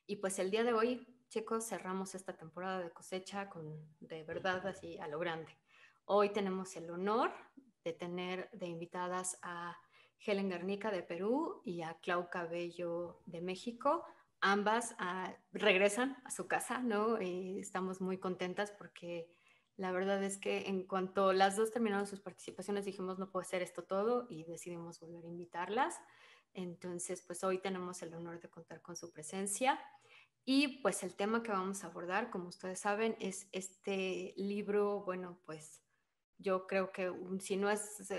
Y pues el día de hoy, chicos, cerramos esta temporada de cosecha de verdad así a lo grande. Hoy tenemos el honor de tener de invitadas a Helen Garnica de Perú y a Clau Cabello de México. Ambas regresan a su casa, ¿no? Estamos muy contentas porque la verdad es que en cuanto las dos terminaron sus participaciones dijimos no puede ser esto todo y decidimos volver a invitarlas. Entonces, pues hoy tenemos el honor de contar con su presencia. Y pues el tema que vamos a abordar, como ustedes saben, es este libro, bueno, pues yo creo que si no es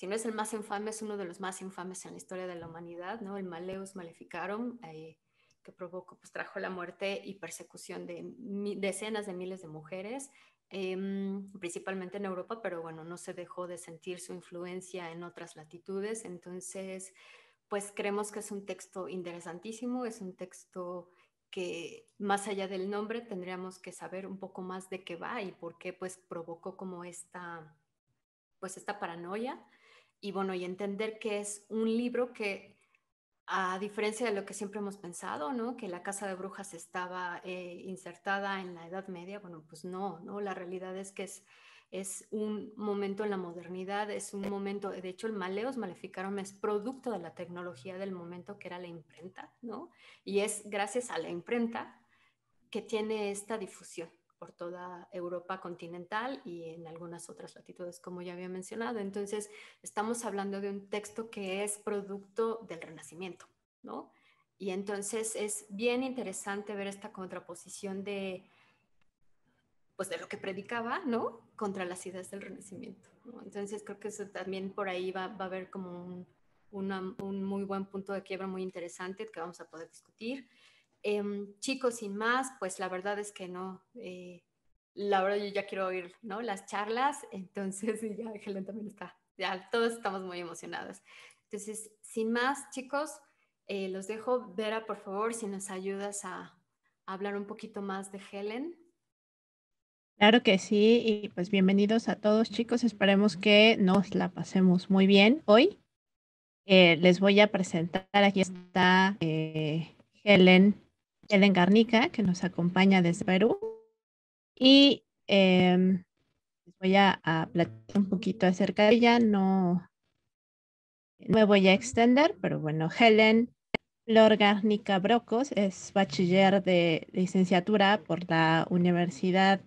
el más infame, es uno de los más infames en la historia de la humanidad, ¿no? El Malleus Maleficarum, que provocó, pues trajo la muerte y persecución de decenas de miles de mujeres, principalmente en Europa, pero bueno, no se dejó de sentir su influencia en otras latitudes. Entonces, pues creemos que es un texto interesantísimo, es un texto que más allá del nombre tendríamos que saber un poco más de qué va y por qué pues provocó como pues esta paranoia y bueno, y entender que es un libro que a diferencia de lo que siempre hemos pensado, ¿no? Que la casa de brujas estaba insertada en la Edad Media, bueno, pues no, ¿no? La realidad es que es un momento en la modernidad, es un momento, de hecho el Maleus Maleficarum es producto de la tecnología del momento que era la imprenta, ¿no? Y es gracias a la imprenta que tiene esta difusión por toda Europa continental y en algunas otras latitudes, como ya había mencionado. Entonces, estamos hablando de un texto que es producto del Renacimiento, ¿no? Y entonces es bien interesante ver esta contraposición pues de lo que predicaba, ¿no? Contra las ideas del Renacimiento, ¿no? Entonces, creo que eso también por ahí va a haber como un muy buen punto de quiebra muy interesante que vamos a poder discutir. Chicos, sin más, pues la verdad es que no, la verdad yo ya quiero oír, ¿no? Las charlas, entonces ya Helen también está, ya todos estamos muy emocionadas. Entonces, sin más, chicos, los dejo. Vera, por favor, si nos ayudas a hablar un poquito más de Helen. Claro que sí, y pues bienvenidos a todos, chicos. Esperemos que nos la pasemos muy bien hoy. Les voy a presentar, aquí está Helen, Helen Garnica, que nos acompaña desde Perú. Y les voy a platicar un poquito acerca de ella. No me voy a extender, pero bueno, Helen Flor Garnica Brocos es bachiller de licenciatura por la Universidad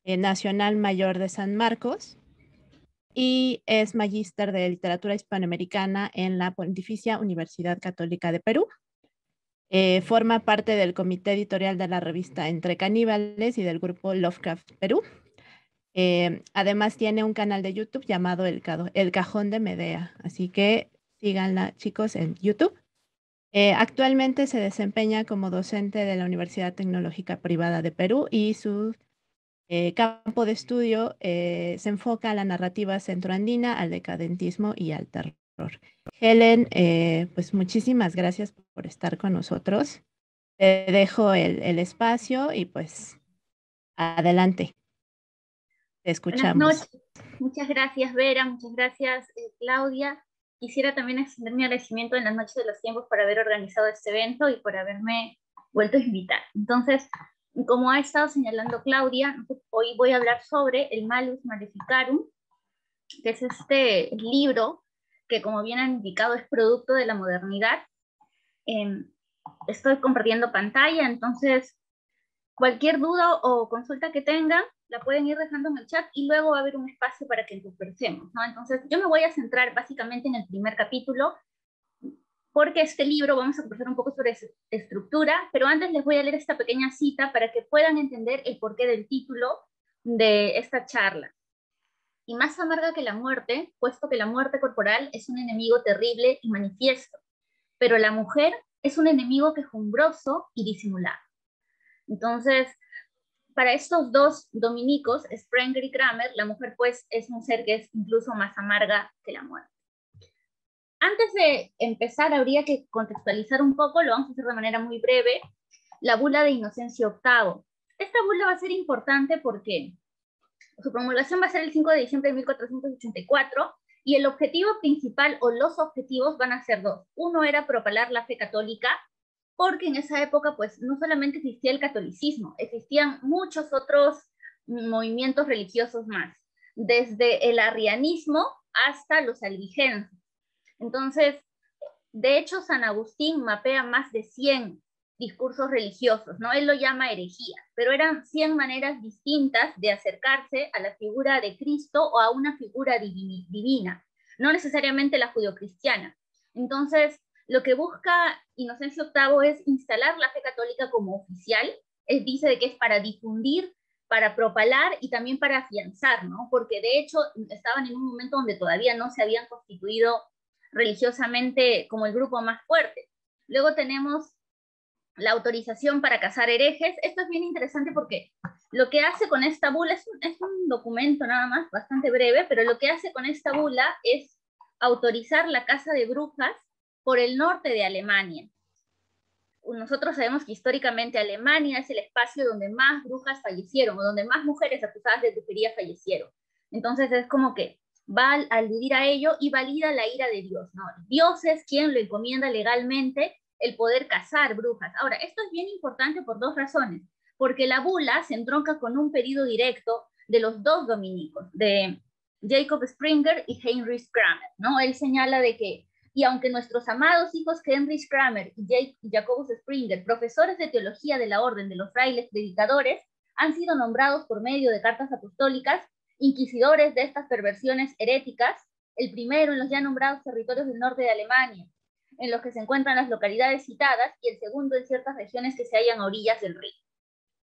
Nacional Mayor de San Marcos y es magíster de literatura hispanoamericana en la Pontificia Universidad Católica de Perú. Forma parte del comité editorial de la revista Entre Caníbales y del grupo Lovecraft Perú. Además tiene un canal de YouTube llamado El Cajón de Medea, así que síganla, chicos, en YouTube. Actualmente se desempeña como docente de la Universidad Tecnológica Privada de Perú y su campo de estudio se enfoca a la narrativa centroandina, al decadentismo y al terror. Helen, pues muchísimas gracias por estar con nosotros. Te dejo el espacio y pues adelante, te Buenas escuchamos. noches. Muchas gracias, Vera. Muchas gracias, Claudia. Quisiera también extender mi agradecimiento en las noches de los tiempos por haber organizado este evento y por haberme vuelto a invitar. Entonces, como ha estado señalando Claudia, hoy voy a hablar sobre el Malleus Maleficarum, que es este libro que, como bien han indicado, es producto de la modernidad. Estoy compartiendo pantalla, entonces cualquier duda o consulta que tengan, la pueden ir dejando en el chat y luego va a haber un espacio para que conversemos, ¿no? Entonces, yo me voy a centrar básicamente en el primer capítulo, porque este libro vamos a conversar un poco sobre su estructura, pero antes les voy a leer esta pequeña cita para que puedan entender el porqué del título de esta charla. Y más amarga que la muerte, puesto que la muerte corporal es un enemigo terrible y manifiesto, pero la mujer es un enemigo quejumbroso y disimulado. Entonces, para estos dos dominicos, Sprenger y Kramer, la mujer pues es un ser que es incluso más amarga que la muerte. Antes de empezar, habría que contextualizar un poco, lo vamos a hacer de manera muy breve, la bula de Inocencio VIII. Esta bula va a ser importante porque su promulgación va a ser el 5 de diciembre de 1484 y el objetivo principal o los objetivos van a ser dos. Uno era propalar la fe católica porque en esa época pues no solamente existía el catolicismo, existían muchos otros movimientos religiosos más, desde el arrianismo hasta los albigenses. Entonces, de hecho, San Agustín mapea más de 100 discursos religiosos, ¿no? Él lo llama herejía, pero eran 100 maneras distintas de acercarse a la figura de Cristo o a una figura divina, no necesariamente la judeocristiana. Entonces, lo que busca Inocencio VIII es instalar la fe católica como oficial. Él dice de que es para difundir, para propalar y también para afianzar, ¿no? Porque de hecho estaban en un momento donde todavía no se habían constituido religiosamente como el grupo más fuerte. Luego tenemos la autorización para casar herejes. Esto es bien interesante porque lo que hace con esta bula es un documento nada más, bastante breve, pero lo que hace con esta bula es autorizar la caza de brujas por el norte de Alemania. Nosotros sabemos que históricamente Alemania es el espacio donde más brujas fallecieron, o donde más mujeres acusadas de brujería fallecieron. Entonces es como que va a aludir a ello y valida la ira de Dios, ¿no? Dios es quien lo encomienda legalmente el poder cazar brujas. Ahora, esto es bien importante por dos razones, porque la bula se entronca con un pedido directo de los dos dominicos, de Jacob Springer y Heinrich Kramer, ¿no? Él señala de que, y aunque nuestros amados hijos Heinrich Kramer y Jacobus Springer, profesores de teología de la Orden de los Frailes Predicadores, han sido nombrados por medio de cartas apostólicas inquisidores de estas perversiones heréticas, el primero en los ya nombrados territorios del norte de Alemania, en los que se encuentran las localidades citadas, y el segundo en ciertas regiones que se hallan a orillas del río.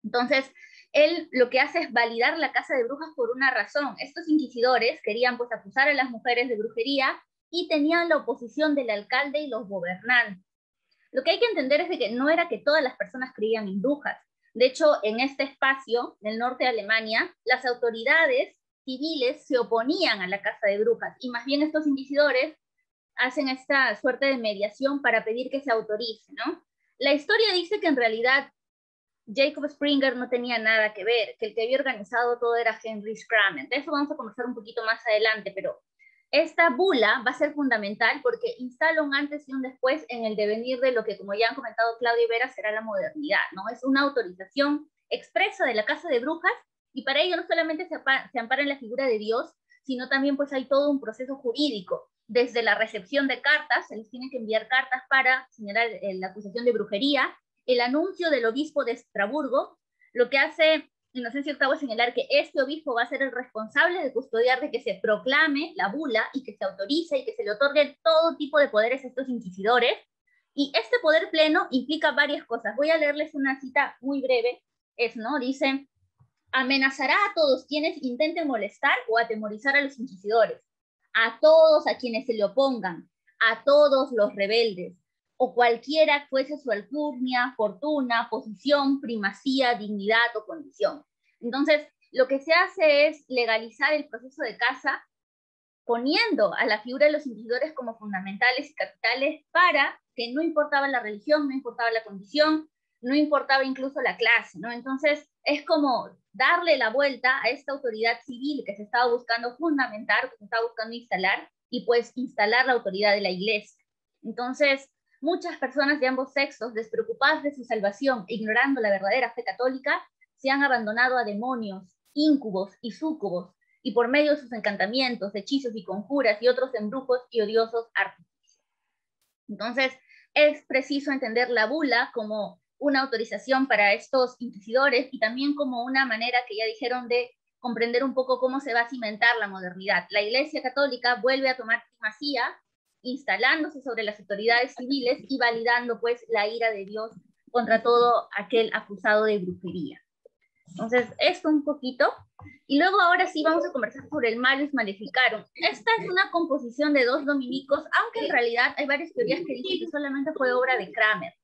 Entonces, él lo que hace es validar la caza de brujas por una razón. Estos inquisidores querían pues acusar a las mujeres de brujería y tenían la oposición del alcalde y los gobernantes. Lo que hay que entender es de que no era que todas las personas creían en brujas. De hecho, en este espacio, en el norte de Alemania, las autoridades civiles se oponían a la caza de brujas, y más bien estos inquisidores hacen esta suerte de mediación para pedir que se autorice, ¿no? La historia dice que en realidad Jacob Springer no tenía nada que ver, que el que había organizado todo era Heinrich Kramer. De eso vamos a conversar un poquito más adelante, pero esta bula va a ser fundamental porque instala un antes y un después en el devenir de lo que, como ya han comentado Claudia y Vera, será la modernidad, ¿no? Es una autorización expresa de la caza de brujas, y para ello no solamente se ampara en la figura de Dios, sino también pues hay todo un proceso jurídico. Desde la recepción de cartas, se les tiene que enviar cartas para señalar la acusación de brujería, el anuncio del obispo de Estraburgo. Lo que hace Inocencio VIII es señalar que este obispo va a ser el responsable de custodiar de que se proclame la bula y que se autorice y que se le otorguen todo tipo de poderes a estos inquisidores. Y este poder pleno implica varias cosas. Voy a leerles una cita muy breve. ¿No? Dice: amenazará a todos quienes intenten molestar o atemorizar a los inquisidores, a todos a quienes se le opongan, a todos los rebeldes, o cualquiera fuese su alcurnia, fortuna, posición, primacía, dignidad o condición. Entonces, lo que se hace es legalizar el proceso de caza, poniendo a la figura de los inquisidores como fundamentales y capitales, para que no importaba la religión, no importaba la condición, no importaba incluso la clase, ¿no? Entonces, es como darle la vuelta a esta autoridad civil que se estaba buscando fundamentar, que se estaba buscando instalar, y pues instalar la autoridad de la iglesia. Entonces, muchas personas de ambos sexos, despreocupadas de su salvación, ignorando la verdadera fe católica, se han abandonado a demonios, íncubos y súcubos, y por medio de sus encantamientos, hechizos y conjuras y otros embrujos y odiosos artificios. Entonces, es preciso entender la bula como una autorización para estos inquisidores, y también como una manera, que ya dijeron, de comprender un poco cómo se va a cimentar la modernidad. La Iglesia Católica vuelve a tomar primacía, instalándose sobre las autoridades civiles y validando pues la ira de Dios contra todo aquel acusado de brujería. Entonces, esto un poquito. Y luego ahora sí vamos a conversar sobre el Malleus Maleficarum. Esta es una composición de dos dominicos, aunque en realidad hay varias teorías que dicen que solamente fue obra de Kramer.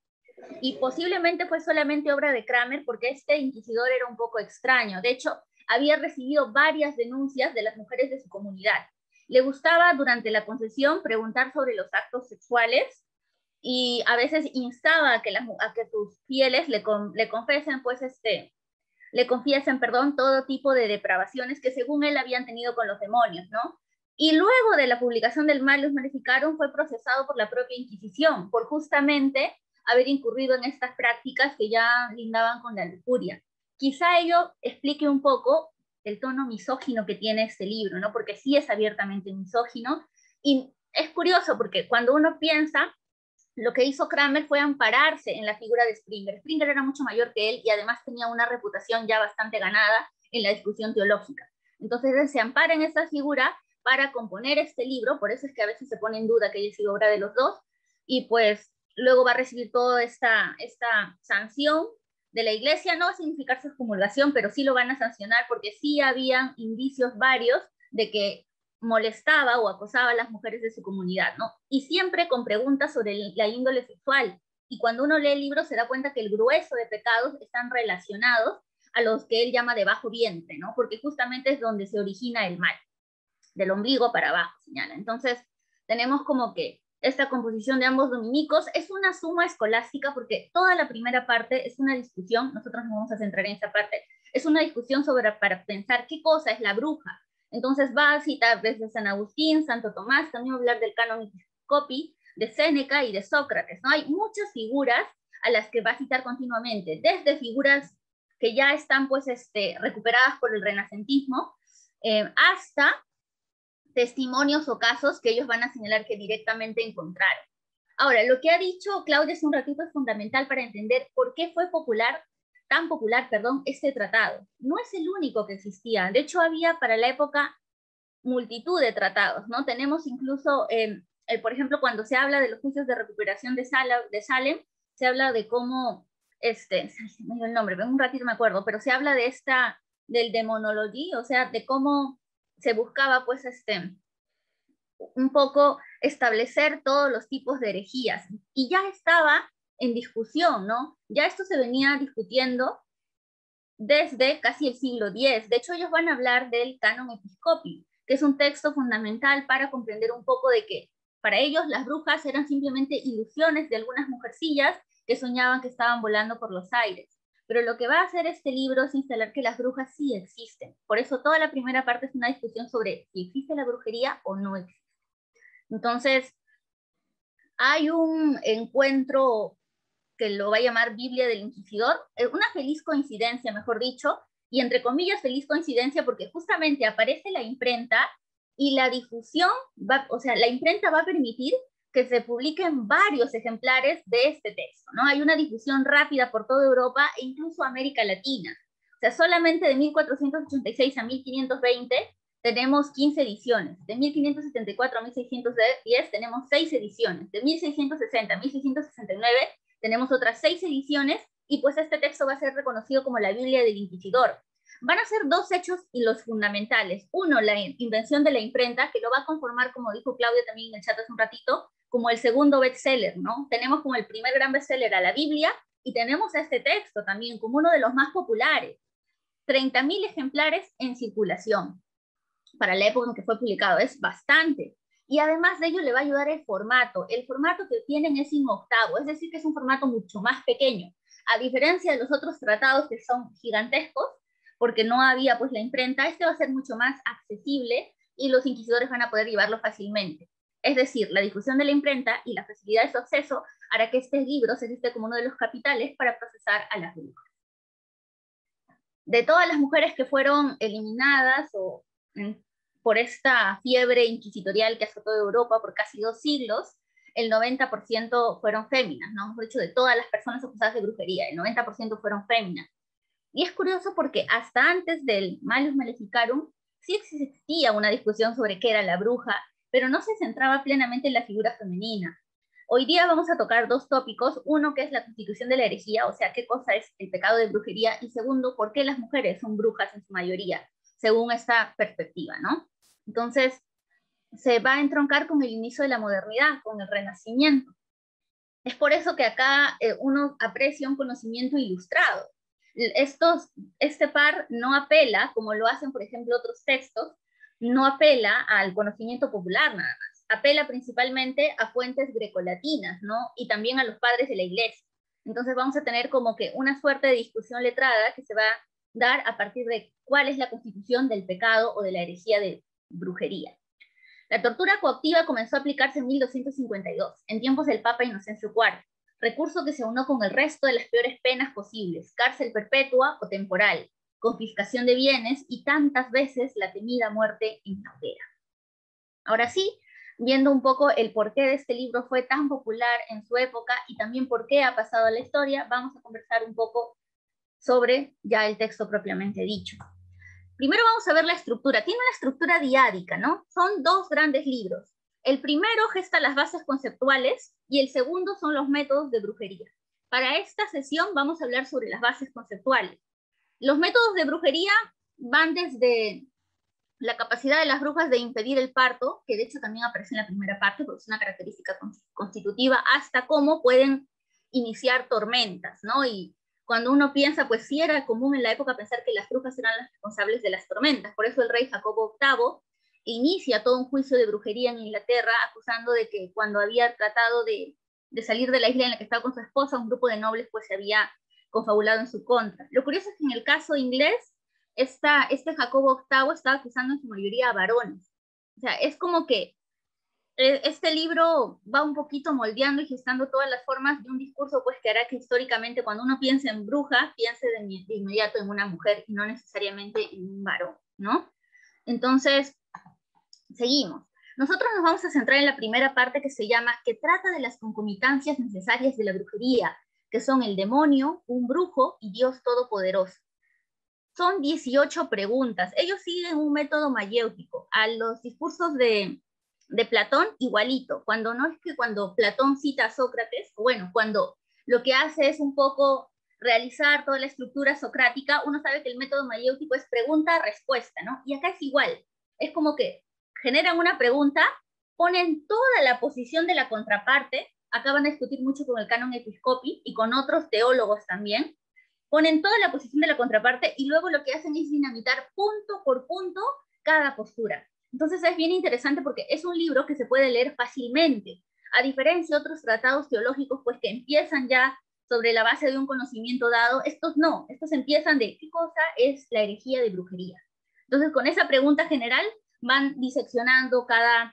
Y posiblemente fue solamente obra de Kramer porque este inquisidor era un poco extraño. De hecho, había recibido varias denuncias de las mujeres de su comunidad. Le gustaba durante la concesión preguntar sobre los actos sexuales, y a veces instaba a que sus fieles le confiesen todo tipo de depravaciones que según él habían tenido con los demonios, ¿no? Y luego de la publicación del Malleus Maleficarum fue procesado por la propia Inquisición por justamente haber incurrido en estas prácticas que ya lindaban con la lujuria. Quizá ello explique un poco el tono misógino que tiene este libro, ¿no? Porque sí es abiertamente misógino, y es curioso porque cuando uno piensa, lo que hizo Kramer fue ampararse en la figura de Springer. Springer era mucho mayor que él y además tenía una reputación ya bastante ganada en la discusión teológica. Entonces él se ampara en esa figura para componer este libro, por eso es que a veces se pone en duda que haya sido obra de los dos, y pues luego va a recibir toda esta sanción de la iglesia. No va a significar su excomulgación, pero sí lo van a sancionar porque sí habían indicios varios de que molestaba o acosaba a las mujeres de su comunidad, ¿no? Y siempre con preguntas sobre la índole sexual. Y cuando uno lee el libro se da cuenta que el grueso de pecados están relacionados a los que él llama de bajo vientre, ¿no? Porque justamente es donde se origina el mal, del ombligo para abajo, señala. Entonces, tenemos como que esta composición de ambos dominicos es una suma escolástica, porque toda la primera parte es una discusión, nosotros nos vamos a centrar en esa parte, es una discusión para pensar qué cosa es la bruja. Entonces va a citar desde San Agustín, Santo Tomás, también va a hablar del canon Episcopi, de Séneca y de Sócrates, ¿no? Hay muchas figuras a las que va a citar continuamente, desde figuras que ya están pues recuperadas por el renacentismo, hasta testimonios o casos que ellos van a señalar que directamente encontraron. Ahora, lo que ha dicho Claudia hace un ratito es fundamental para entender por qué fue tan popular, este tratado. No es el único que existía. De hecho, había para la época multitud de tratados, ¿no? Tenemos incluso, por ejemplo, cuando se habla de los juicios de recuperación de Salem, se habla de cómo, me dio el nombre, un ratito me acuerdo, pero se habla de del demonología, o sea, de cómo se buscaba, pues, un poco establecer todos los tipos de herejías, y ya estaba en discusión, ¿no? Ya esto se venía discutiendo desde casi el siglo X. De hecho, ellos van a hablar del canon Episcopi, que es un texto fundamental para comprender un poco de que para ellos las brujas eran simplemente ilusiones de algunas mujercillas que soñaban que estaban volando por los aires. Pero lo que va a hacer este libro es instalar que las brujas sí existen. Por eso toda la primera parte es una discusión sobre si existe la brujería o no existe. Entonces, hay un encuentro que lo va a llamar Biblia del Inquisidor, una feliz coincidencia, mejor dicho, y entre comillas feliz coincidencia porque justamente aparece la imprenta y la difusión, o sea, la imprenta va a permitir que se publiquen varios ejemplares de este texto, ¿no? Hay una difusión rápida por toda Europa e incluso América Latina. O sea, solamente de 1486 a 1520 tenemos 15 ediciones. De 1574 a 1610 tenemos 6 ediciones. De 1660 a 1669 tenemos otras 6 ediciones, y pues este texto va a ser reconocido como la Biblia del Inquisidor. Van a ser dos hechos y los fundamentales. Uno, la invención de la imprenta, que lo va a conformar, como dijo Claudia también en el chat hace un ratito, como el segundo bestseller, ¿no? Tenemos como el primer gran bestseller a la Biblia, y tenemos este texto también como uno de los más populares. 30.000 ejemplares en circulación. Para la época en que fue publicado, es bastante. Y además de ello le va a ayudar el formato. El formato que tienen es 1/8, es decir, que es un formato mucho más pequeño. A diferencia de los otros tratados que son gigantescos, porque no había pues la imprenta, este va a ser mucho más accesible y los inquisidores van a poder llevarlo fácilmente. Es decir, la difusión de la imprenta y la facilidad de su acceso hará que este libro se existe como uno de los capitales para procesar a las brujas. De todas las mujeres que fueron eliminadas por esta fiebre inquisitorial que azotó Europa por casi 2 siglos, el 90% fueron féminas, ¿no? Mejor dicho, de todas las personas acusadas de brujería, el 90% fueron féminas. Y es curioso porque hasta antes del Malleus Maleficarum sí existía una discusión sobre qué era la bruja, pero no se centraba plenamente en la figura femenina. Hoy día vamos a tocar 2 tópicos, uno que es la constitución de la herejía, o sea, qué cosa es el pecado de brujería, y segundo, por qué las mujeres son brujas en su mayoría, según esta perspectiva, ¿no? Entonces, se va a entroncar con el inicio de la modernidad, con el Renacimiento. Es por eso que acá uno aprecia un conocimiento ilustrado. Este par no apela, como lo hacen, por ejemplo, otros textos, no apela al conocimiento popular nada más. Apela principalmente a fuentes grecolatinas, ¿no? Y también a los padres de la iglesia. Entonces vamos a tener como que una suerte de discusión letrada que se va a dar a partir de cuál es la constitución del pecado o de la herejía de brujería. La tortura coactiva comenzó a aplicarse en 1252, en tiempos del Papa Inocencio IV. recurso que se aunó con el resto de las peores penas posibles, cárcel perpetua o temporal, confiscación de bienes y tantas veces la temida muerte en la hoguera. Ahora sí, viendo un poco el porqué de este libro fue tan popular en su época y también por qué ha pasado a la historia, vamos a conversar un poco sobre ya el texto propiamente dicho. Primero vamos a ver la estructura. Tiene una estructura diádica, ¿no? Son dos grandes libros. El primero gesta las bases conceptuales y el segundo son los métodos de brujería. Para esta sesión vamos a hablar sobre las bases conceptuales. Los métodos de brujería van desde la capacidad de las brujas de impedir el parto, que de hecho también aparece en la primera parte porque es una característica constitutiva, hasta cómo pueden iniciar tormentas, ¿no? Y cuando uno piensa, pues sí era común en la época pensar que las brujas eran las responsables de las tormentas. Por eso el rey Jacobo VIII inicia todo un juicio de brujería en Inglaterra, acusando de que cuando había tratado de salir de la isla en la que estaba con su esposa, un grupo de nobles pues se había confabulado en su contra. Lo curioso es que en el caso inglés, este Jacobo VIII estaba acusando en su mayoría a varones. O sea, es como que este libro va un poquito moldeando y gestando todas las formas de un discurso pues que hará que históricamente cuando uno piense en bruja, piense de inmediato en una mujer y no necesariamente en un varón, ¿no? Entonces, seguimos. Nosotros nos vamos a centrar en la primera parte que trata de las concomitancias necesarias de la brujería, que son el demonio, un brujo y Dios Todopoderoso. Son 18 preguntas. Ellos siguen un método mayéutico. A los discursos de Platón, igualito. Cuando Platón cita a Sócrates, bueno, cuando lo que hace es un poco realizar toda la estructura socrática, uno sabe que el método mayéutico es pregunta-respuesta, ¿no? Y acá es igual. Es como que generan una pregunta, ponen toda la posición de la contraparte, acá van a discutir mucho con el canon Episcopi y con otros teólogos también, ponen toda la posición de la contraparte y luego lo que hacen es dinamitar punto por punto cada postura. Entonces es bien interesante porque es un libro que se puede leer fácilmente, a diferencia de otros tratados teológicos pues que empiezan ya sobre la base de un conocimiento dado. Estos no, estos empiezan de qué cosa es la herejía de brujería. Entonces con esa pregunta general van diseccionando cada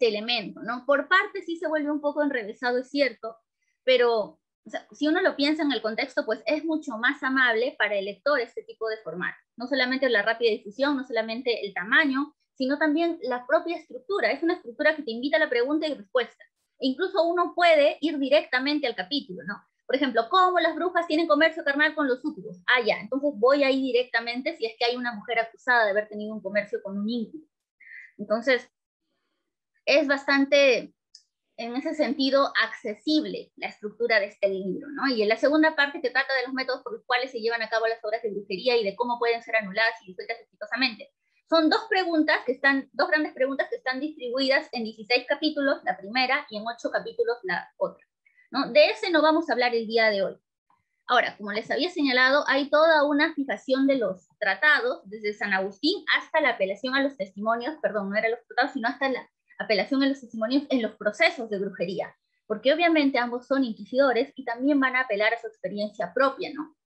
elemento, ¿no? Por parte sí se vuelve un poco enrevesado, es cierto, pero o sea, si uno lo piensa en el contexto, pues es mucho más amable para el lector este tipo de formato. No solamente la rápida difusión, no solamente el tamaño, sino también la propia estructura. Es una estructura que te invita a la pregunta y respuesta. E incluso uno puede ir directamente al capítulo, ¿no? Por ejemplo, ¿cómo las brujas tienen comercio carnal con los súcubos? Ah, ya, entonces voy ahí directamente si es que hay una mujer acusada de haber tenido un comercio con un íncubo. Entonces, es bastante, en ese sentido, accesible la estructura de este libro, ¿no? Y en la segunda parte que trata de los métodos por los cuales se llevan a cabo las obras de brujería y de cómo pueden ser anuladas y disueltas exitosamente. Son dos grandes preguntas que están distribuidas en 16 capítulos, la primera, y en 8 capítulos la otra, ¿no? De ese no vamos a hablar el día de hoy. Ahora, como les había señalado, hay toda una fijación de los tratados, desde San Agustín hasta la apelación a los testimonios, perdón, no eran los tratados, sino hasta la apelación a los testimonios en los procesos de brujería, porque obviamente ambos son inquisidores y también van a apelar a su experiencia propia, ¿no?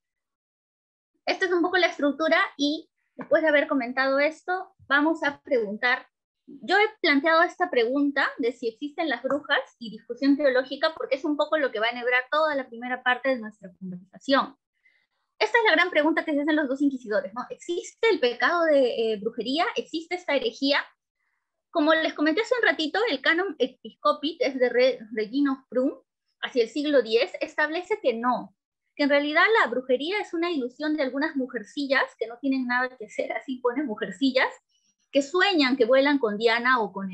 Esta es un poco la estructura y después de haber comentado esto, vamos a preguntar. Yo he planteado esta pregunta de si existen las brujas y discusión teológica porque es un poco lo que va a enhebrar toda la primera parte de nuestra conversación. Esta es la gran pregunta que se hacen los dos inquisidores, ¿no? ¿Existe el pecado de brujería? ¿Existe esta herejía? Como les comenté hace un ratito, el canon Episcopi, que es de Regino Frum, hacia el siglo X, establece que no, que en realidad la brujería es una ilusión de algunas mujercillas que no tienen nada que hacer, así ponen mujercillas, que sueñan que vuelan con Diana o con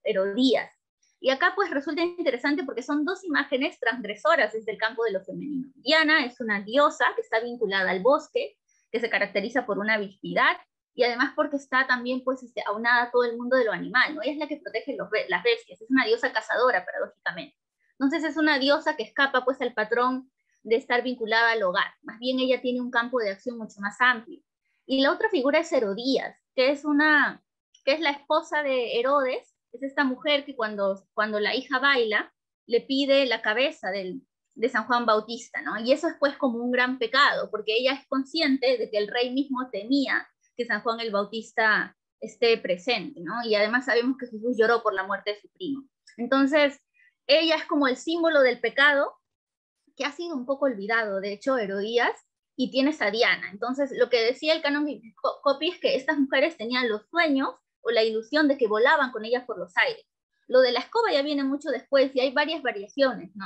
Herodías. Y acá pues resulta interesante porque son dos imágenes transgresoras desde el campo de lo femenino. Diana es una diosa que está vinculada al bosque, que se caracteriza por una virginidad, y además porque está también pues aunada a todo el mundo de lo animal, ¿no? Ella es la que protege las bestias, es una diosa cazadora, paradójicamente. Entonces es una diosa que escapa pues al patrón de estar vinculada al hogar, más bien ella tiene un campo de acción mucho más amplio. Y la otra figura es Herodías, que es la esposa de Herodes, es esta mujer que cuando la hija baila, le pide la cabeza de San Juan Bautista, ¿no? Y eso es pues como un gran pecado, porque ella es consciente de que el rey mismo temía que San Juan el Bautista esté presente, ¿no? Y además sabemos que Jesús lloró por la muerte de su primo. Entonces, ella es como el símbolo del pecado que ha sido un poco olvidado, de hecho, Herodías, y tienes a Diana. Entonces, lo que decía el canon Copy es que estas mujeres tenían los sueños o la ilusión de que volaban con ellas por los aires. Lo de la escoba ya viene mucho después y hay varias variaciones, ¿no?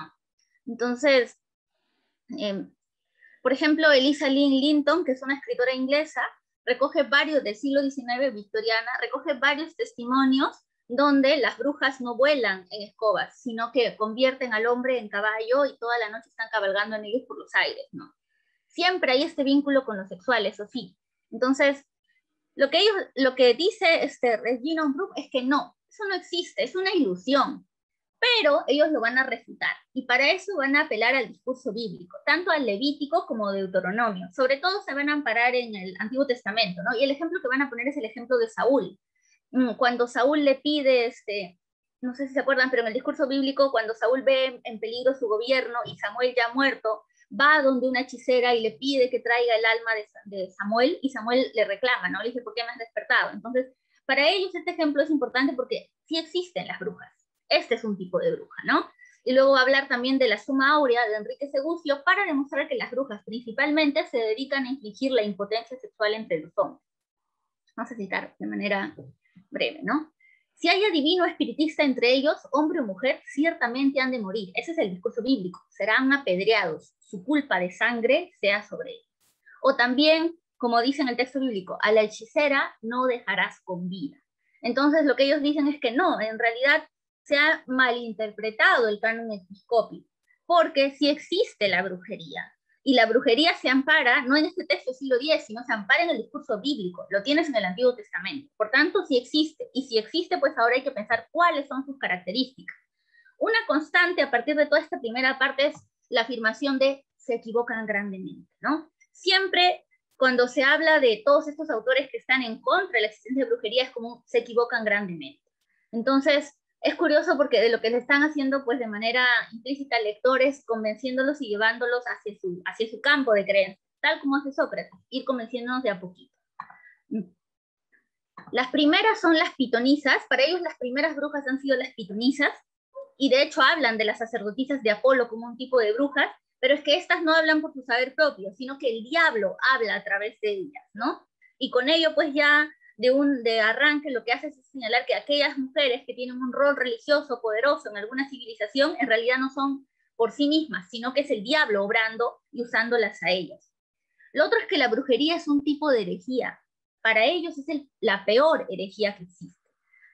Entonces, por ejemplo, Eliza Lynn Linton, que es una escritora inglesa, recoge varios del siglo XIX victoriana, recoge varios testimonios donde las brujas no vuelan en escobas, sino que convierten al hombre en caballo y toda la noche están cabalgando en ellos por los aires, ¿no? Siempre hay este vínculo con lo sexual, eso sí. Entonces, lo que dice Regina Brooke es que no, eso no existe, es una ilusión, pero ellos lo van a refutar, y para eso van a apelar al discurso bíblico, tanto al Levítico como Deuteronomio. Sobre todo se van a amparar en el Antiguo Testamento, ¿no? Y el ejemplo que van a poner es el ejemplo de Saúl. Cuando Saúl le pide, no sé si se acuerdan, pero en el discurso bíblico, cuando Saúl ve en peligro su gobierno y Samuel ya muerto, va donde una hechicera y le pide que traiga el alma de Samuel, y Samuel le reclama, ¿no? Le dice, ¿por qué me has despertado? Entonces, para ellos este ejemplo es importante porque sí existen las brujas. Este es un tipo de bruja, ¿no? Y luego hablar también de la Suma Áurea de Enrique Segucio para demostrar que las brujas principalmente se dedican a infligir la impotencia sexual entre los hombres. Vamos a citar de manera breve, ¿no? Si hay adivino espiritista entre ellos, hombre o mujer, ciertamente han de morir. Ese es el discurso bíblico. Serán apedreados. Su culpa de sangre sea sobre ellos. O también, como dice en el texto bíblico, a la hechicera no dejarás con vida. Entonces lo que ellos dicen es que no, en realidad se ha malinterpretado el canon episcopio, porque sí existe la brujería. Y la brujería se ampara, no en este texto del siglo X, sino se ampara en el discurso bíblico, lo tienes en el Antiguo Testamento. Por tanto, sí existe, y si existe, pues ahora hay que pensar cuáles son sus características. Una constante a partir de toda esta primera parte es la afirmación de se equivocan grandemente, ¿no? Siempre cuando se habla de todos estos autores que están en contra de la existencia de brujería, es como se equivocan grandemente. Entonces, es curioso porque de lo que se están haciendo, pues de manera implícita, lectores, convenciéndolos y llevándolos hacia su campo de creencia, tal como hace Sócrates, ir convenciéndonos de a poquito. Las primeras son las pitonisas. Para ellos las primeras brujas han sido las pitonisas, y de hecho hablan de las sacerdotisas de Apolo como un tipo de brujas, pero es que estas no hablan por su saber propio, sino que el diablo habla a través de ellas, ¿no? Y con ello, pues ya de arranque lo que hace es señalar que aquellas mujeres que tienen un rol religioso poderoso en alguna civilización, en realidad no son por sí mismas, sino que es el diablo obrando y usándolas a ellas. Lo otro es que la brujería es un tipo de herejía. Para ellos es la peor herejía que existe.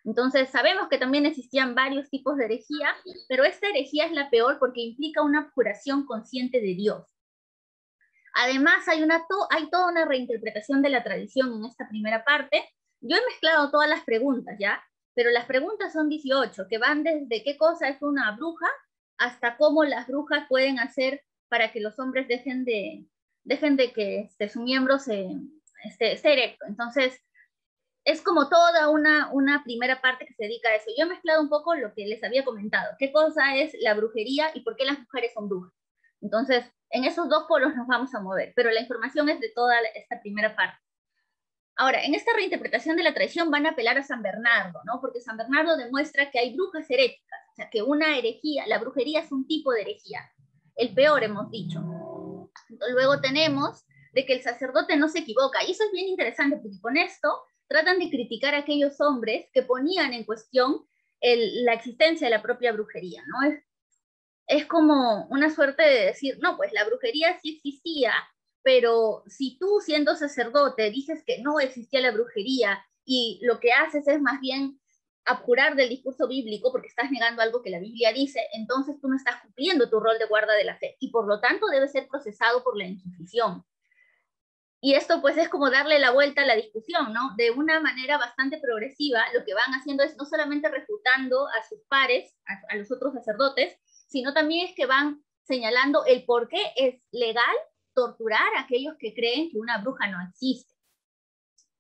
Entonces sabemos que también existían varios tipos de herejía, pero esta herejía es la peor porque implica una abjuración consciente de Dios. Además hay toda una reinterpretación de la tradición en esta primera parte. Yo he mezclado todas las preguntas, ¿ya? Pero las preguntas son 18, que van desde qué cosa es una bruja hasta cómo las brujas pueden hacer para que los hombres dejen de que su miembro esté erecto. Entonces, es como toda una primera parte que se dedica a eso. Yo he mezclado un poco lo que les había comentado. ¿Qué cosa es la brujería y por qué las mujeres son brujas? Entonces, en esos dos polos nos vamos a mover, pero la información es de toda esta primera parte. Ahora, en esta reinterpretación de la tradición van a apelar a San Bernardo, ¿no? Porque San Bernardo demuestra que hay brujas heréticas, o sea, que una herejía, la brujería es un tipo de herejía, el peor hemos dicho. Entonces, luego tenemos de que el sacerdote no se equivoca, y eso es bien interesante, porque con esto tratan de criticar a aquellos hombres que ponían en cuestión la existencia de la propia brujería, ¿no? Es como una suerte de decir, no, pues la brujería sí existía, pero si tú siendo sacerdote dices que no existía la brujería y lo que haces es más bien abjurar del discurso bíblico porque estás negando algo que la Biblia dice, entonces tú no estás cumpliendo tu rol de guarda de la fe y por lo tanto debe ser procesado por la Inquisición. Y esto pues es como darle la vuelta a la discusión, ¿no? De una manera bastante progresiva, lo que van haciendo es no solamente refutando a sus pares, a los otros sacerdotes, sino también es que van señalando el por qué es legal torturar a aquellos que creen que una bruja no existe.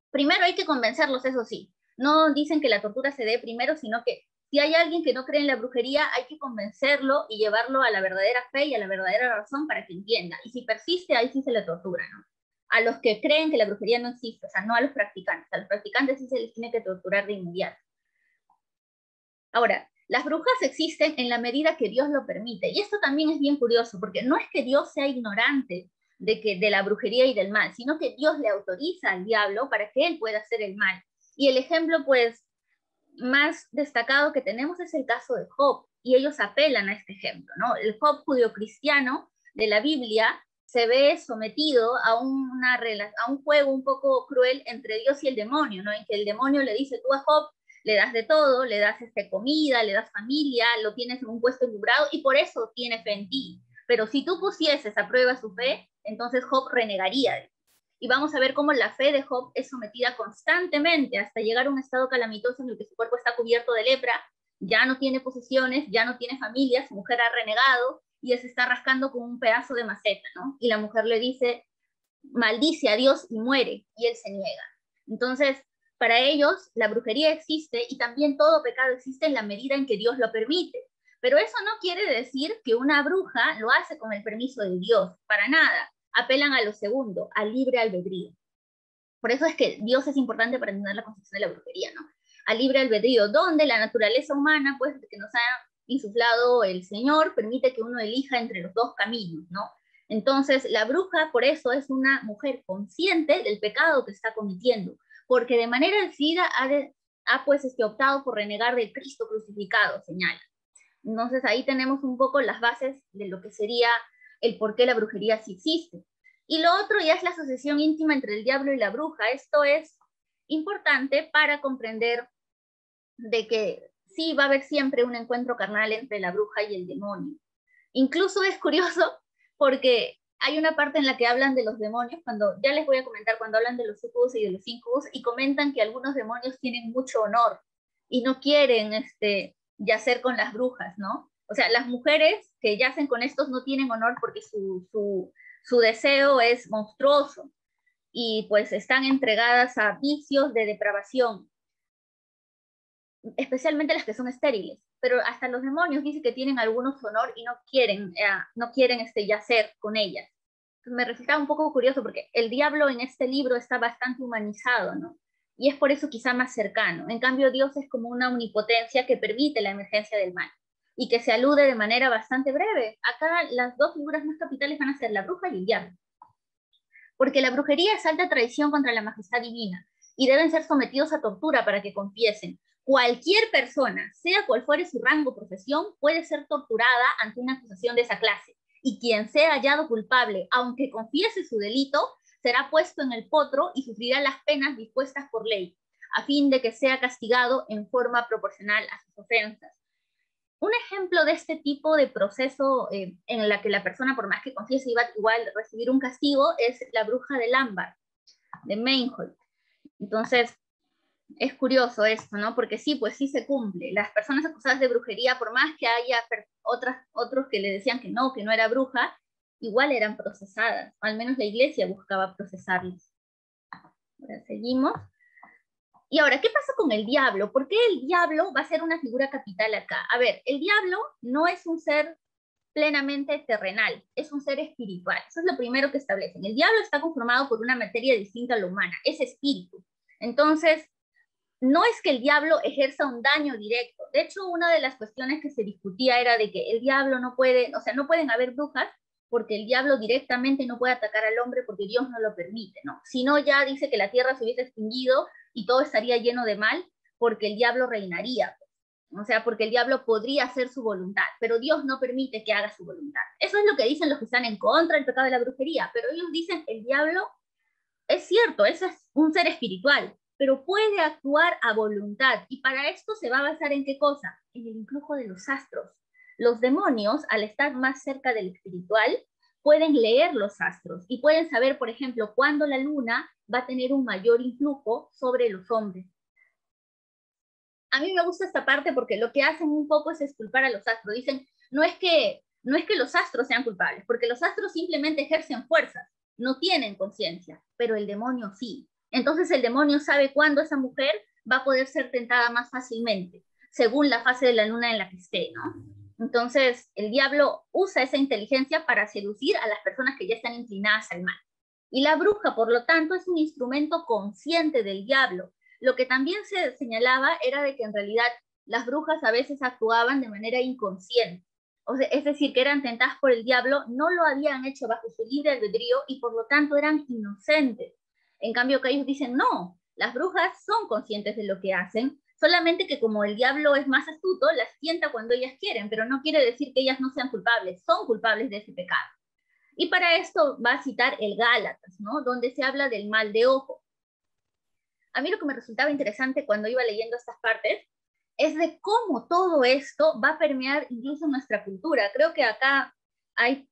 Primero hay que convencerlos, eso sí. No dicen que la tortura se dé primero, sino que si hay alguien que no cree en la brujería, hay que convencerlo y llevarlo a la verdadera fe y a la verdadera razón para que entienda. Y si persiste, ahí sí se le tortura, ¿no? A los que creen que la brujería no existe, o sea, no a los practicantes. A los practicantes sí se les tiene que torturar de inmediato. Ahora, Las brujas existen en la medida que Dios lo permite. Y esto también es bien curioso, porque no es que Dios sea ignorante de la brujería y del mal, sino que Dios le autoriza al diablo para que él pueda hacer el mal. Y el ejemplo, pues, más destacado que tenemos es el caso de Job, y ellos apelan a este ejemplo, ¿no? El Job judio-cristiano de la Biblia se ve sometido a un juego un poco cruel entre Dios y el demonio, ¿no? En que el demonio le dice, tú a Job le das de todo, le das comida, le das familia, lo tienes en un puesto encumbrado y por eso tiene fe en ti. Pero si tú pusieses a prueba su fe, entonces Job renegaría de ti. Y vamos a ver cómo la fe de Job es sometida constantemente hasta llegar a un estado calamitoso en el que su cuerpo está cubierto de lepra, ya no tiene posesiones, ya no tiene familia, su mujer ha renegado y él se está rascando con un pedazo de maceta, ¿no? Y la mujer le dice, maldice a Dios y muere, y él se niega. Entonces, para ellos, la brujería existe y también todo pecado existe en la medida en que Dios lo permite. Pero eso no quiere decir que una bruja lo hace con el permiso de Dios, para nada. Apelan a lo segundo, al libre albedrío. Por eso es que Dios es importante para entender la concepción de la brujería, ¿no? Al libre albedrío, donde la naturaleza humana, pues, que nos ha insuflado el Señor, permite que uno elija entre los dos caminos, ¿no? Entonces, la bruja, por eso, es una mujer consciente del pecado que está cometiendo, porque de manera decidida ha optado por renegar del Cristo crucificado, señala. Entonces, ahí tenemos un poco las bases de lo que sería el por qué la brujería sí existe. Y lo otro ya es la asociación íntima entre el diablo y la bruja. Esto es importante para comprender de que sí va a haber siempre un encuentro carnal entre la bruja y el demonio. Incluso es curioso porque hay una parte en la que hablan de los demonios, ya les voy a comentar, cuando hablan de los sucubos y de los incubos, y comentan que algunos demonios tienen mucho honor y no quieren yacer con las brujas, ¿no? O sea, las mujeres que yacen con estos no tienen honor porque su deseo es monstruoso y pues están entregadas a vicios de depravación, especialmente las que son estériles, pero hasta los demonios dicen que tienen algunos honor y no quieren yacer con ellas. Me resultaba un poco curioso porque el diablo en este libro está bastante humanizado, ¿no? Y es por eso quizá más cercano. En cambio, Dios es como una omnipotencia que permite la emergencia del mal y que se alude de manera bastante breve. Acá las dos figuras más capitales van a ser la bruja y el diablo. Porque la brujería es alta traición contra la majestad divina y deben ser sometidos a tortura para que confiesen. Cualquier persona, sea cual fuere su rango o profesión, puede ser torturada ante una acusación de esa clase. Y quien sea hallado culpable, aunque confiese su delito, será puesto en el potro y sufrirá las penas dispuestas por ley, a fin de que sea castigado en forma proporcional a sus ofensas. Un ejemplo de este tipo de proceso en la que la persona, por más que confiese, iba igual a recibir un castigo, es la bruja del ámbar, de Meinhold. Entonces, es curioso esto, ¿no? Porque sí, pues sí se cumple. Las personas acusadas de brujería, por más que haya otros que le decían que no era bruja, igual eran procesadas. Al menos la iglesia buscaba procesarlas. Ahora seguimos. Y ahora, ¿qué pasa con el diablo? ¿Por qué el diablo va a ser una figura capital acá? A ver, el diablo no es un ser plenamente terrenal, es un ser espiritual. Eso es lo primero que establecen. El diablo está conformado por una materia distinta a la humana, es espíritu. Entonces, no es que el diablo ejerza un daño directo. De hecho, una de las cuestiones que se discutía era de que el diablo no pueden haber brujas porque el diablo directamente no puede atacar al hombre porque Dios no lo permite, ¿no? Si no, ya dice que la tierra se hubiese extinguido y todo estaría lleno de mal porque el diablo reinaría. O sea, porque el diablo podría hacer su voluntad, pero Dios no permite que haga su voluntad. Eso es lo que dicen los que están en contra del pecado de la brujería, pero ellos dicen el diablo, es cierto, ese es un ser espiritual, pero puede actuar a voluntad. Y para esto se va a basar en qué cosa? En el influjo de los astros. Los demonios, al estar más cerca del espiritual, pueden leer los astros y pueden saber, por ejemplo, cuándo la luna va a tener un mayor influjo sobre los hombres. A mí me gusta esta parte porque lo que hacen un poco es exculpar a los astros. Dicen, no es que los astros sean culpables, porque los astros simplemente ejercen fuerzas, no tienen conciencia, pero el demonio sí. Entonces el demonio sabe cuándo esa mujer va a poder ser tentada más fácilmente, según la fase de la luna en la que esté, ¿no? Entonces el diablo usa esa inteligencia para seducir a las personas que ya están inclinadas al mal. Y la bruja, por lo tanto, es un instrumento consciente del diablo. Lo que también se señalaba era de que en realidad las brujas a veces actuaban de manera inconsciente. O sea, es decir, que eran tentadas por el diablo, no lo habían hecho bajo su libre albedrío y por lo tanto eran inocentes. En cambio, que ellos dicen, no, las brujas son conscientes de lo que hacen, solamente que como el diablo es más astuto, las tienta cuando ellas quieren, pero no quiere decir que ellas no sean culpables, son culpables de ese pecado. Y para esto va a citar el Gálatas, ¿no? Donde se habla del mal de ojo. A mí lo que me resultaba interesante cuando iba leyendo estas partes es de cómo todo esto va a permear incluso nuestra cultura. Creo que acá hay,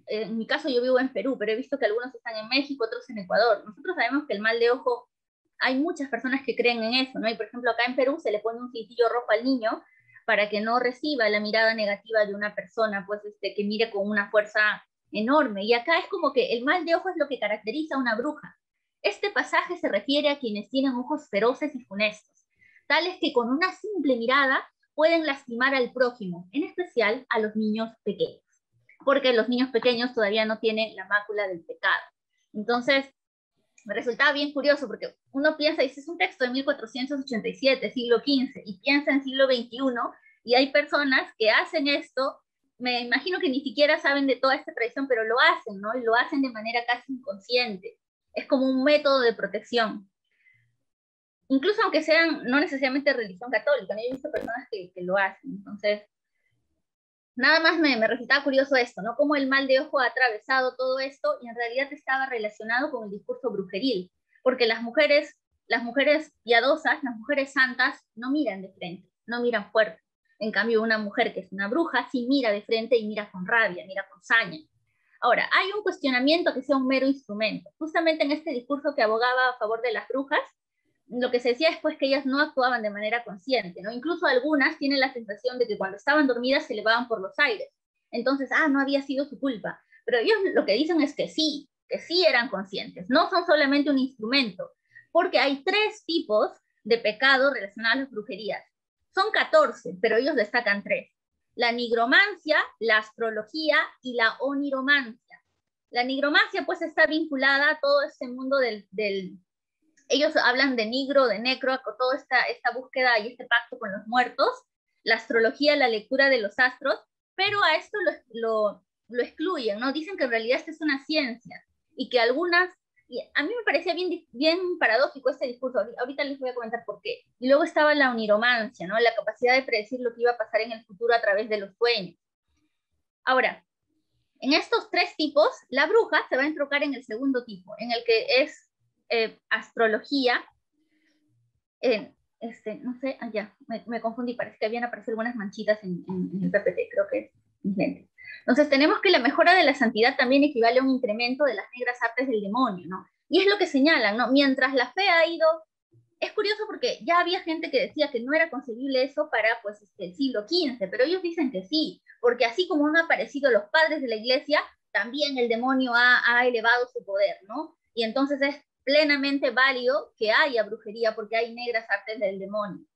en mi caso yo vivo en Perú, pero he visto que algunos están en México, otros en Ecuador. Nosotros sabemos que el mal de ojo, hay muchas personas que creen en eso, ¿no? Y por ejemplo acá en Perú se le pone un cintillo rojo al niño para que no reciba la mirada negativa de una persona, pues que mire con una fuerza enorme. Y acá es como que el mal de ojo es lo que caracteriza a una bruja. Este pasaje se refiere a quienes tienen ojos feroces y funestos, tales que con una simple mirada pueden lastimar al prójimo, en especial a los niños pequeños, porque los niños pequeños todavía no tienen la mácula del pecado. Entonces, me resultaba bien curioso, porque uno piensa, dice, es un texto de 1487, siglo XV, y piensa en siglo XXI, y hay personas que hacen esto, me imagino que ni siquiera saben de toda esta tradición, pero lo hacen, ¿no? Y lo hacen de manera casi inconsciente. Es como un método de protección. Incluso aunque sean no necesariamente religión católica, ¿no? Yo he visto personas que lo hacen. Entonces, nada más me resultaba curioso esto, ¿no? Cómo el mal de ojo ha atravesado todo esto y en realidad estaba relacionado con el discurso brujeril, porque las mujeres piadosas, las mujeres santas, no miran de frente, no miran fuerte. En cambio, una mujer que es una bruja sí mira de frente y mira con rabia, mira con saña. Ahora, hay un cuestionamiento que sea un mero instrumento. Justamente en este discurso que abogaba a favor de las brujas, lo que se decía es pues que ellas no actuaban de manera consciente, ¿no? Incluso algunas tienen la sensación de que cuando estaban dormidas se elevaban por los aires. Entonces, no había sido su culpa. Pero ellos lo que dicen es que sí eran conscientes. No son solamente un instrumento, porque hay 3 tipos de pecado relacionados a las brujerías. Son 14, pero ellos destacan 3. La nigromancia, la astrología y la oniromancia. La nigromancia pues está vinculada a todo este mundo ellos hablan de nigro, de necro, con toda esta búsqueda y este pacto con los muertos, la astrología, la lectura de los astros, pero a esto lo excluyen, ¿no? Dicen que en realidad esta es una ciencia y que algunas, y a mí me parecía bien paradójico este discurso, ahorita les voy a comentar por qué. Y luego estaba la oniromancia, ¿no? La capacidad de predecir lo que iba a pasar en el futuro a través de los sueños. Ahora, en estos 3 tipos, la bruja se va a entrocar en el segundo tipo, en el que es astrología, no sé, me confundí, parece que habían aparecido algunas manchitas en el PPT, creo que es vigente. Entonces tenemos que la mejora de la santidad también equivale a un incremento de las negras artes del demonio, ¿no? Y es lo que señalan, ¿no? Mientras la fe ha ido, es curioso porque ya había gente que decía que no era concebible eso para pues el siglo XV, pero ellos dicen que sí, porque así como han aparecido los padres de la iglesia, también el demonio ha elevado su poder, ¿no? Y entonces es plenamente válido que haya brujería porque hay negras artes del demonio.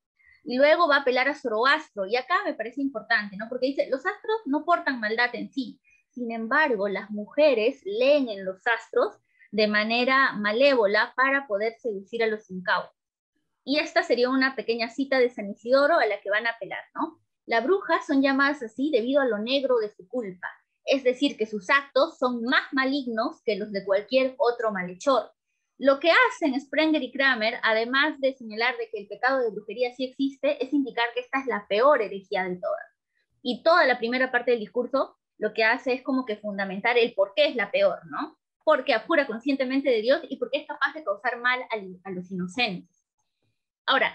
Y luego va a apelar a Zoroastro, y acá me parece importante, ¿no? Porque dice, los astros no portan maldad en sí, sin embargo, las mujeres leen en los astros de manera malévola para poder seducir a los incautos. Y esta sería una pequeña cita de San Isidoro a la que van a apelar, ¿no? Las brujas son llamadas así debido a lo negro de su culpa, es decir, que sus actos son más malignos que los de cualquier otro malhechor. Lo que hacen Sprenger y Kramer, además de señalar de que el pecado de brujería sí existe, es indicar que esta es la peor herejía de todas. Y toda la primera parte del discurso lo que hace es como que fundamentar el por qué es la peor, ¿no? Porque apura conscientemente de Dios y porque es capaz de causar mal a los inocentes. Ahora,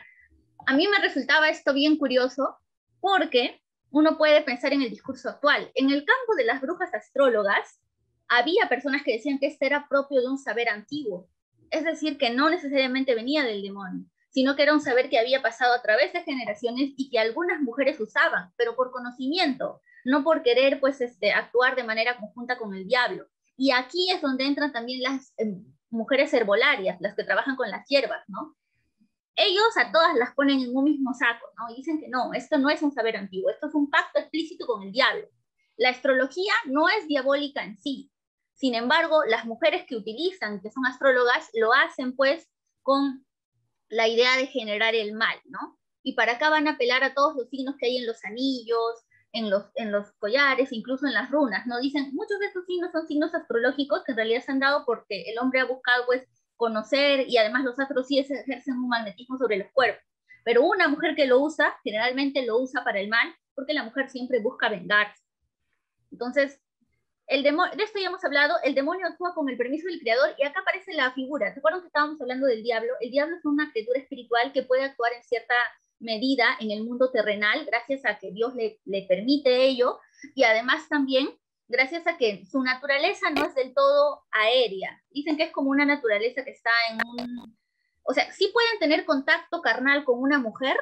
a mí me resultaba esto bien curioso porque uno puede pensar en el discurso actual. En el campo de las brujas astrólogas, había personas que decían que este era propio de un saber antiguo, es decir, que no necesariamente venía del demonio, sino que era un saber que había pasado a través de generaciones y que algunas mujeres usaban, pero por conocimiento, no por querer pues, actuar de manera conjunta con el diablo. Y aquí es donde entran también las mujeres herbolarias, las que trabajan con las hierbas, ¿no? Ellos a todas las ponen en un mismo saco, ¿no? Y dicen que no, esto no es un saber antiguo, esto es un pacto explícito con el diablo. La astrología no es diabólica en sí. Sin embargo, las mujeres que utilizan, que son astrólogas, lo hacen pues con la idea de generar el mal, ¿no? y para acá van a apelar a todos los signos que hay en los anillos, en los collares, incluso en las runas, ¿no? Dicen, muchos de estos signos son signos astrológicos que en realidad se han dado porque el hombre ha buscado, pues, conocer, y además los astros sí ejercen un magnetismo sobre los cuerpos. Pero una mujer que lo usa, generalmente lo usa para el mal, porque la mujer siempre busca vengarse. Entonces, de esto ya hemos hablado, el demonio actúa con el permiso del creador, y acá aparece la figura. ¿Te acuerdas que estábamos hablando del diablo? El diablo es una criatura espiritual que puede actuar en cierta medida en el mundo terrenal, gracias a que Dios le permite ello, y además también gracias a que su naturaleza no es del todo aérea. Dicen que es como una naturaleza que está en un... O sea, sí pueden tener contacto carnal con una mujer,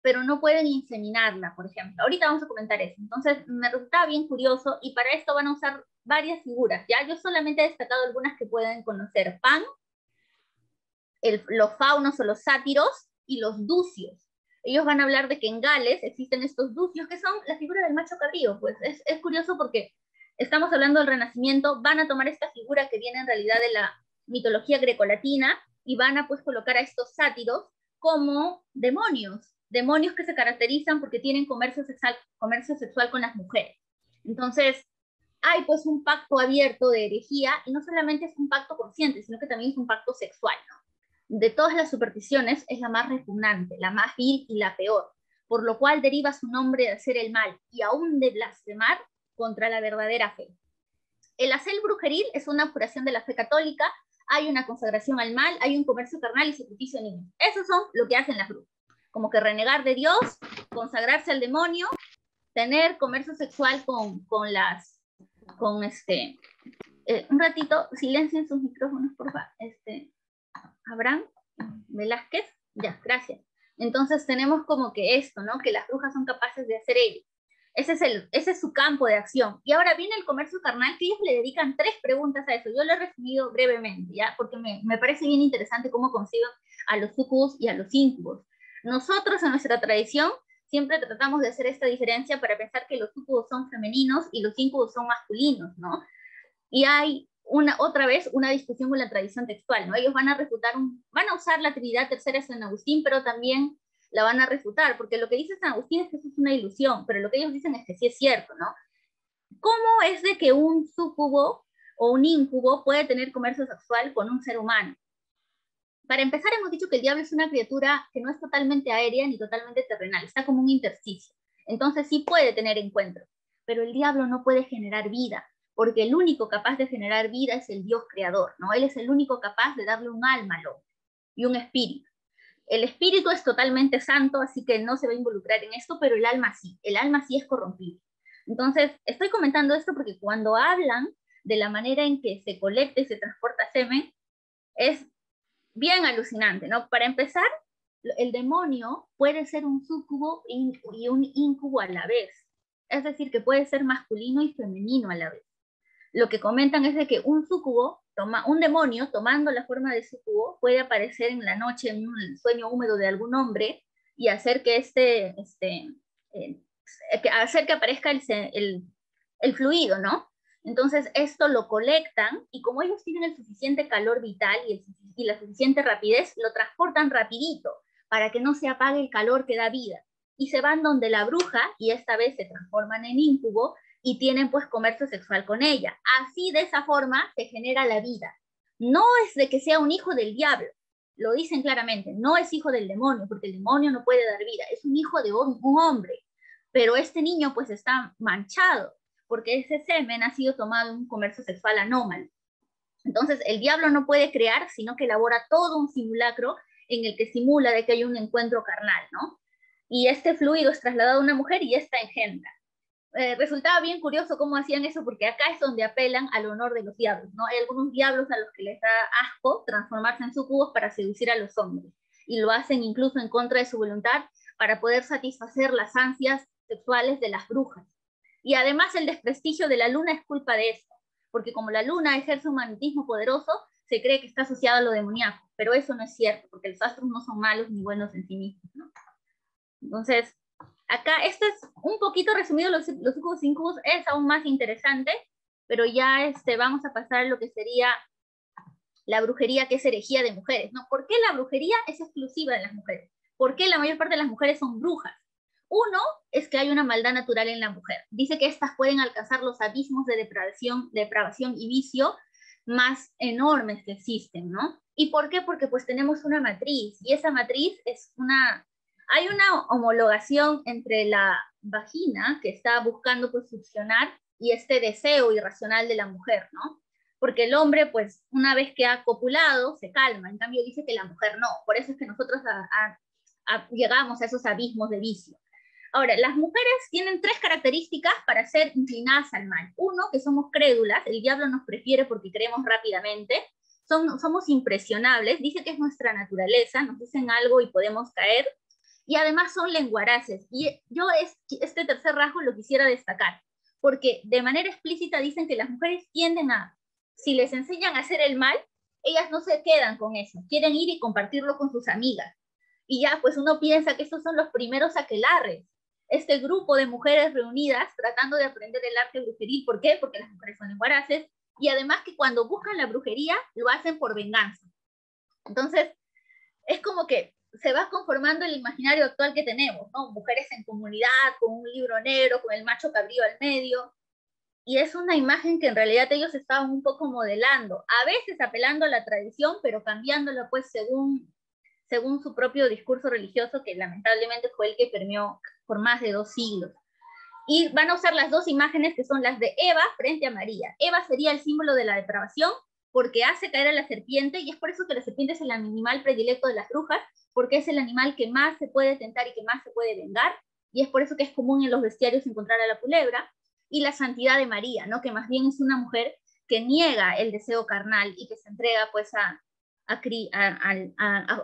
pero no pueden inseminarla, por ejemplo. Ahorita vamos a comentar eso. Entonces, me resultaba bien curioso, y para esto van a usar varias figuras, ¿ya? Yo solamente he destacado algunas que pueden conocer. Pan, los faunos o los sátiros, y los ducios. Ellos van a hablar de que en Gales existen estos ducios, que son la figura del macho cabrío. Pues es curioso porque estamos hablando del Renacimiento, van a tomar esta figura que viene en realidad de la mitología grecolatina, y van a pues colocar a estos sátiros como demonios que se caracterizan porque tienen comercio sexual con las mujeres. Entonces, hay pues un pacto abierto de herejía, y no solamente es un pacto consciente, sino que también es un pacto sexual, ¿no? De todas las supersticiones es la más repugnante, la más vil y la peor, por lo cual deriva su nombre de hacer el mal y aún de blasfemar contra la verdadera fe. El hacer brujeril es una apuración de la fe católica, hay una consagración al mal, hay un comercio carnal y sacrificio de niños. Esos son lo que hacen las brujas, como que renegar de Dios, consagrarse al demonio, tener comercio sexual con un ratito, silencien sus micrófonos, por favor. Abraham Velázquez, ya, gracias. Entonces tenemos como que esto, ¿no? Que las brujas son capaces de hacer ello. Ese es su campo de acción. Y ahora viene el comercio carnal, que ellos le dedican 3 preguntas a eso. Yo lo he resumido brevemente, ¿ya? Porque me parece bien interesante cómo conciben a los sucubos y a los íncubos. Nosotros en nuestra tradición siempre tratamos de hacer esta diferencia para pensar que los sucubos son femeninos y los íncubos son masculinos, ¿no? Y hay otra vez una discusión con la tradición textual, ¿no? Ellos van a usar la Trinidad Tercera de San Agustín, pero también la van a refutar, porque lo que dice San Agustín es que eso es una ilusión, pero lo que ellos dicen es que sí es cierto, ¿no? ¿Cómo es de que un súcubo o un íncubo puede tener comercio sexual con un ser humano? Para empezar, hemos dicho que el diablo es una criatura que no es totalmente aérea ni totalmente terrenal, está como un intersticio. Entonces sí puede tener encuentros, pero el diablo no puede generar vida, porque el único capaz de generar vida es el Dios creador, ¿no? Él es el único capaz de darle un alma al hombre y un espíritu. El espíritu es totalmente santo, así que no se va a involucrar en esto, pero el alma sí es corrompible. Entonces, estoy comentando esto porque cuando hablan de la manera en que se colecta y se transporta semen, es bien alucinante, ¿no? Para empezar, el demonio puede ser un súcubo y un íncubo a la vez, es decir, que puede ser masculino y femenino a la vez. Lo que comentan es de que un demonio tomando la forma de súcubo puede aparecer en la noche en un sueño húmedo de algún hombre y hacer que hacer que aparezca el fluido, ¿no? Entonces esto lo colectan, y como ellos tienen el suficiente calor vital y la suficiente rapidez, lo transportan rapidito para que no se apague el calor que da vida, y se van donde la bruja, y esta vez se transforman en íncubo y tienen pues comercio sexual con ella. Así, de esa forma se genera la vida. No es de que sea un hijo del diablo, lo dicen claramente, no es hijo del demonio, porque el demonio no puede dar vida, es un hijo de un hombre, pero este niño pues está manchado, porque ese semen ha sido tomado en un comercio sexual anómalo. Entonces el diablo no puede crear, sino que elabora todo un simulacro en el que simula de que hay un encuentro carnal, ¿no? Y este fluido es trasladado a una mujer y esta engendra. Resultaba bien curioso cómo hacían eso, porque acá es donde apelan al honor de los diablos, ¿no? Hay algunos diablos a los que les da asco transformarse en sucubos para seducir a los hombres, y lo hacen incluso en contra de su voluntad para poder satisfacer las ansias sexuales de las brujas. Y además el desprestigio de la luna es culpa de esto, porque como la luna ejerce un magnetismo poderoso, se cree que está asociado a lo demoníaco, pero eso no es cierto, porque los astros no son malos ni buenos en sí mismos, ¿no? Entonces, acá, esto es un poquito resumido, los sucubos e incubos es aún más interesante, pero ya vamos a pasar a lo que sería la brujería, que es herejía de mujeres, ¿no? ¿Por qué la brujería es exclusiva de las mujeres? ¿Por qué la mayor parte de las mujeres son brujas? Uno es que hay una maldad natural en la mujer. Dice que éstas pueden alcanzar los abismos de depravación y vicio más enormes que existen, ¿no? ¿Y por qué? Porque pues tenemos una matriz, y esa matriz es hay una homologación entre la vagina que está buscando pues succionar y este deseo irracional de la mujer, ¿no? Porque el hombre, pues, una vez que ha copulado, se calma. En cambio, dice que la mujer no. Por eso es que nosotros llegamos a esos abismos de vicio. Ahora, las mujeres tienen 3 características para ser inclinadas al mal. Uno, que somos crédulas, el diablo nos prefiere porque creemos rápidamente, somos impresionables, dice que es nuestra naturaleza, nos dicen algo y podemos caer, y además son lenguaraces. Y yo este tercer rasgo lo quisiera destacar, porque de manera explícita dicen que las mujeres tienden si les enseñan a hacer el mal, ellas no se quedan con eso, quieren ir y compartirlo con sus amigas. Y ya, pues uno piensa que estos son los primeros aquelarres, este grupo de mujeres reunidas tratando de aprender el arte brujeril. ¿Por qué? Porque las mujeres son lenguaraces, y además que cuando buscan la brujería, lo hacen por venganza. Entonces, es como que se va conformando el imaginario actual que tenemos, ¿no? Mujeres en comunidad, con un libro negro, con el macho cabrío al medio, y es una imagen que en realidad ellos estaban un poco modelando, a veces apelando a la tradición, pero cambiándolo pues según su propio discurso religioso, que lamentablemente fue el que permeó por más de 2 siglos. Y van a usar las 2 imágenes que son las de Eva frente a María. Eva sería el símbolo de la depravación, porque hace caer a la serpiente, y es por eso que la serpiente es el animal predilecto de las brujas, porque es el animal que más se puede tentar y que más se puede vengar, y es por eso que es común en los bestiarios encontrar a la culebra. Y la santidad de María, ¿no? Que más bien es una mujer que niega el deseo carnal y que se entrega pues a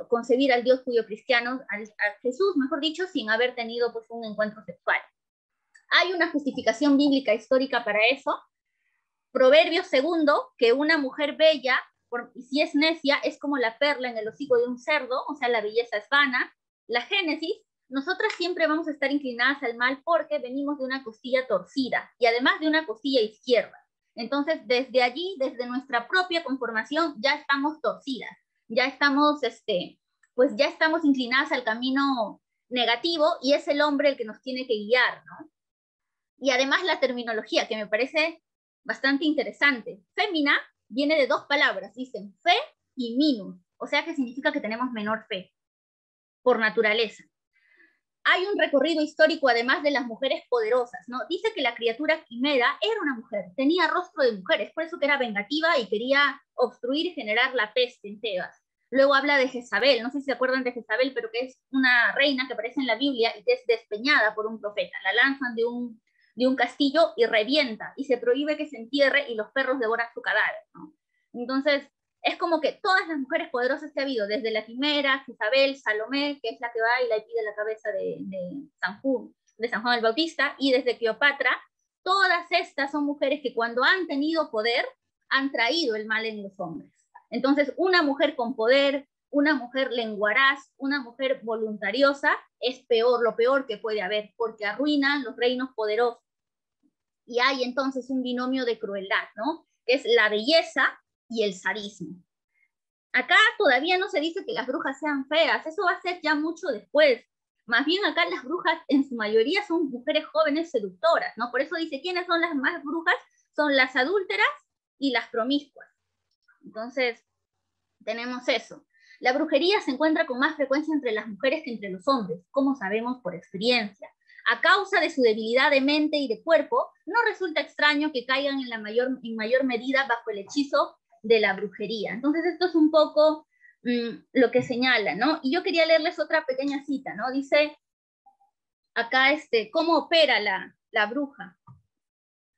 concebir al Dios judío cristiano, a Jesús, mejor dicho, sin haber tenido pues un encuentro sexual. Hay una justificación bíblica histórica para eso. Proverbios 2, que una mujer bella, y si es necia, es como la perla en el hocico de un cerdo, o sea, la belleza es vana. La Génesis, nosotras siempre vamos a estar inclinadas al mal porque venimos de una costilla torcida, y además de una costilla izquierda. Entonces, desde allí, desde nuestra propia conformación, ya estamos torcidas, ya estamos, pues ya estamos inclinadas al camino negativo, y es el hombre el que nos tiene que guiar, ¿no? Y además la terminología, que me parece bastante interesante. Fémina viene de 2 palabras, dicen fe y minus, o sea que significa que tenemos menor fe, por naturaleza. Hay un recorrido histórico además de las mujeres poderosas, ¿no? Dice que la criatura quimera era una mujer, tenía rostro de mujer, es por eso que era vengativa y quería obstruir y generar la peste en Tebas. Luego habla de Jezabel, no sé si se acuerdan de Jezabel, pero que es una reina que aparece en la Biblia y que es despeñada por un profeta. La lanzan de un castillo y revienta, y se prohíbe que se entierre y los perros devoran su cadáver, ¿no? Entonces, es como que todas las mujeres poderosas que ha habido, desde la quimera, Jezabel, Salomé, que es la que va y le pide la cabeza de San Juan el Bautista, y desde Cleopatra, todas estas son mujeres que cuando han tenido poder, han traído el mal en los hombres. Entonces, una mujer con poder, una mujer lenguaraz, una mujer voluntariosa, es peor, lo peor que puede haber, porque arruinan los reinos poderosos. Y hay entonces un binomio de crueldad, ¿no? Es la belleza y el sadismo. Acá todavía no se dice que las brujas sean feas, eso va a ser ya mucho después. Más bien acá las brujas en su mayoría son mujeres jóvenes seductoras, ¿no? Por eso dice, ¿quiénes son las más brujas? Son las adúlteras y las promiscuas. Entonces, tenemos eso. La brujería se encuentra con más frecuencia entre las mujeres que entre los hombres, como sabemos por experiencia. A causa de su debilidad de mente y de cuerpo, no resulta extraño que caigan en mayor medida bajo el hechizo de la brujería. Entonces, esto es un poco lo que señala, ¿no? Y yo quería leerles otra pequeña cita, ¿no? Dice acá, cómo opera la bruja.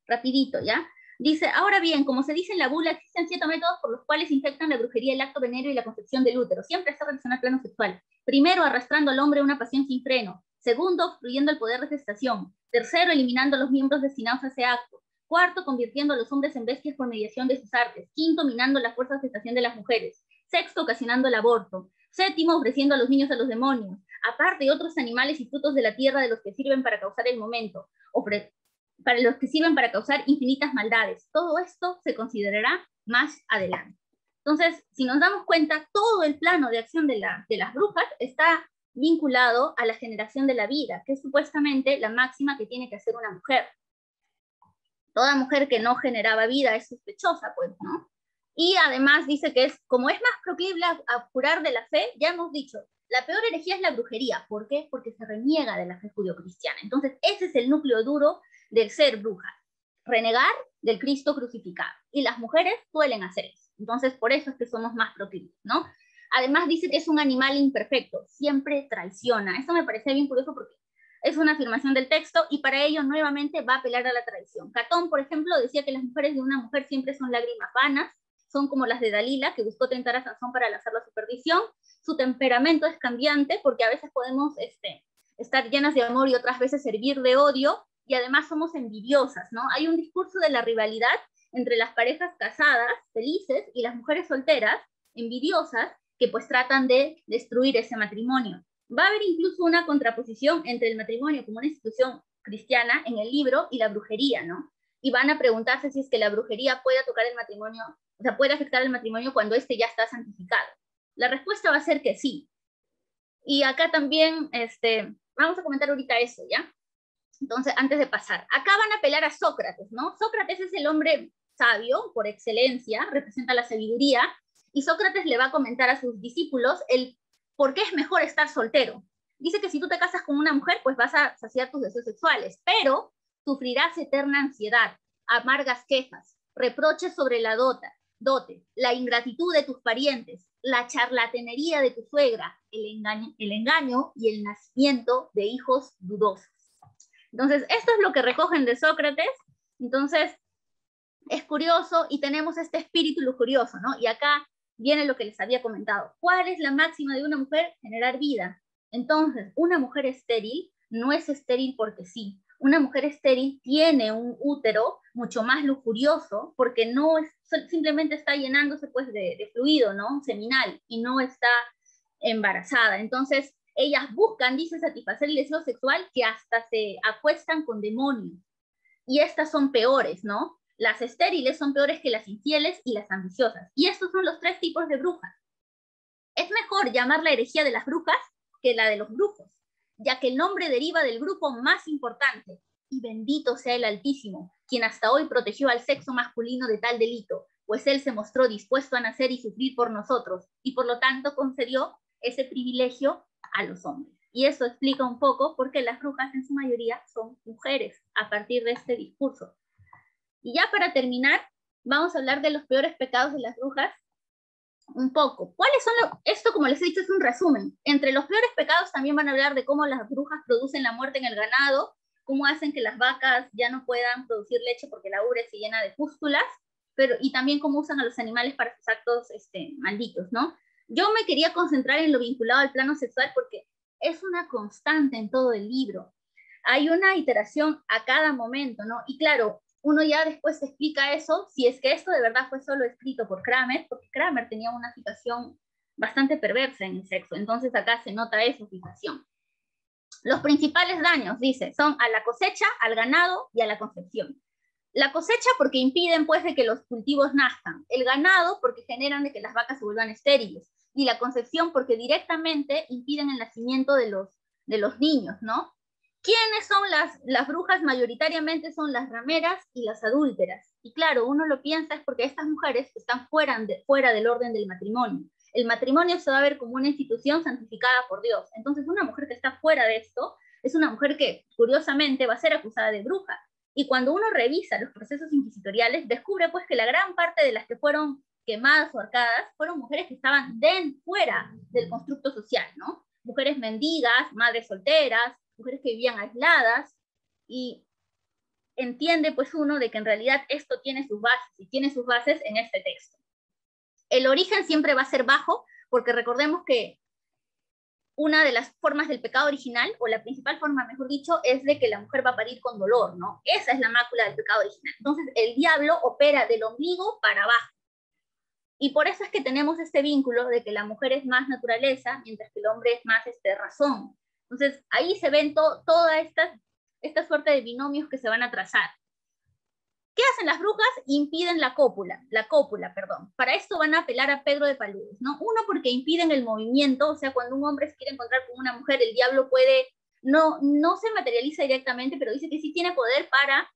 Rapidito, ¿ya? Dice, ahora bien, como se dice en la bula, existen 7 métodos por los cuales infectan la brujería el acto venéreo y la concepción del útero. Siempre está relacionado al plano sexual. Primero, arrastrando al hombre a una pasión sin freno. Segundo, obstruyendo el poder de gestación. Tercero, eliminando los miembros destinados a ese acto. Cuarto, convirtiendo a los hombres en bestias por mediación de sus artes. Quinto, minando la fuerza de gestación de las mujeres. Sexto, ocasionando el aborto. Séptimo, ofreciendo a los niños a los demonios. Aparte de otros animales y frutos de la tierra de los que sirven para causar el momento. Para los que sirven para causar infinitas maldades. Todo esto se considerará más adelante. Entonces, si nos damos cuenta, todo el plano de acción de las brujas está vinculado a la generación de la vida, que es supuestamente la máxima que tiene que hacer una mujer. Toda mujer que no generaba vida es sospechosa, pues, ¿no? Y además dice que como es más proclive a jurar de la fe, ya hemos dicho, la peor herejía es la brujería. ¿Por qué? Porque se reniega de la fe judio-cristiana. Entonces, ese es el núcleo duro del ser bruja, renegar del Cristo crucificado. Y las mujeres suelen hacer eso. Entonces, por eso es que somos más proclives, ¿no? Además, dice que es un animal imperfecto, siempre traiciona. Eso me parece bien curioso porque es una afirmación del texto y para ello nuevamente va a apelar a la traición. Catón, por ejemplo, decía que las mujeres de una mujer siempre son lágrimas vanas, son como las de Dalila, que buscó tentar a Sansón para lanzarlo a su perdición. Su temperamento es cambiante, porque a veces podemos estar llenas de amor y otras veces servir de odio, y además somos envidiosas, ¿no? Hay un discurso de la rivalidad entre las parejas casadas, felices, y las mujeres solteras, envidiosas, que pues tratan de destruir ese matrimonio. Va a haber incluso una contraposición entre el matrimonio como una institución cristiana en el libro y la brujería, ¿no? Y van a preguntarse si es que la brujería puede tocar el matrimonio, o sea, puede afectar el matrimonio cuando este ya está santificado. La respuesta va a ser que sí. Y acá también, vamos a comentar ahorita eso, ¿ya? Entonces, antes de pasar, acá van a apelar a Sócrates, ¿no? Sócrates es el hombre sabio, por excelencia, representa la sabiduría, y Sócrates le va a comentar a sus discípulos el por qué es mejor estar soltero. Dice que si tú te casas con una mujer, pues vas a saciar tus deseos sexuales, pero sufrirás eterna ansiedad, amargas quejas, reproches sobre la dote, la ingratitud de tus parientes, la charlatanería de tu suegra, el engaño y el nacimiento de hijos dudosos. Entonces, esto es lo que recogen de Sócrates. Entonces, es curioso y tenemos este espíritu lujurioso, ¿no? Y acá viene lo que les había comentado. ¿Cuál es la máxima de una mujer? Generar vida. Entonces, una mujer estéril no es estéril porque sí. Una mujer estéril tiene un útero mucho más lujurioso porque no es, simplemente está llenándose pues de fluido, ¿no? Seminal, y no está embarazada. Entonces, ellas buscan, dice, satisfacer el deseo sexual que hasta se acuestan con demonios. Y estas son peores, ¿no? Las estériles son peores que las infieles y las ambiciosas. Y estos son los 3 tipos de brujas. Es mejor llamar la herejía de las brujas que la de los brujos, ya que el nombre deriva del grupo más importante. Y bendito sea el Altísimo, quien hasta hoy protegió al sexo masculino de tal delito, pues él se mostró dispuesto a nacer y sufrir por nosotros, y por lo tanto concedió ese privilegio a los hombres. Y eso explica un poco por qué las brujas en su mayoría son mujeres, a partir de este discurso. Y ya para terminar, vamos a hablar de los peores pecados de las brujas un poco. ¿Cuáles son esto, como les he dicho, es un resumen. Entre los peores pecados también van a hablar de cómo las brujas producen la muerte en el ganado, cómo hacen que las vacas ya no puedan producir leche porque la ubre se llena de pústulas, y también cómo usan a los animales para sus actos malditos, ¿no? Yo me quería concentrar en lo vinculado al plano sexual porque es una constante en todo el libro. Hay una iteración a cada momento, ¿no? Y claro, uno ya después explica eso, si es que esto de verdad fue solo escrito por Kramer, porque Kramer tenía una fijación bastante perversa en el sexo, entonces acá se nota esa fijación. Los principales daños, dice, son a la cosecha, al ganado y a la concepción. La cosecha porque impiden pues de que los cultivos nazcan, el ganado porque generan de que las vacas se vuelvan estériles, y la concepción porque directamente impiden el nacimiento de los niños, ¿no? ¿Quiénes son las brujas? Mayoritariamente son las rameras y las adúlteras. Y claro, uno lo piensa es porque estas mujeres están fuera del orden del matrimonio. El matrimonio se va a ver como una institución santificada por Dios. Entonces, una mujer que está fuera de esto es una mujer que, curiosamente, va a ser acusada de bruja. Y cuando uno revisa los procesos inquisitoriales, descubre pues que la gran parte de las que fueron quemadas o ahorcadas fueron mujeres que estaban fuera del constructo social, ¿no? Mujeres mendigas, madres solteras, mujeres que vivían aisladas, y entiende pues uno de que en realidad esto tiene sus bases, y tiene sus bases en este texto. El origen siempre va a ser bajo, porque recordemos que una de las formas del pecado original, o la principal forma, mejor dicho, es de que la mujer va a parir con dolor, ¿no? Esa es la mácula del pecado original. Entonces, el diablo opera del ombligo para abajo. Y por eso es que tenemos este vínculo de que la mujer es más naturaleza, mientras que el hombre es más razón. Entonces, ahí se ven toda esta suerte de binomios que se van a trazar. ¿Qué hacen las brujas? Impiden la cópula, perdón. Para esto van a apelar a Pedro de Paludes, ¿no? Uno, porque impiden el movimiento, o sea, cuando un hombre se quiere encontrar con una mujer, el diablo puede, no se materializa directamente, pero dice que sí tiene poder para,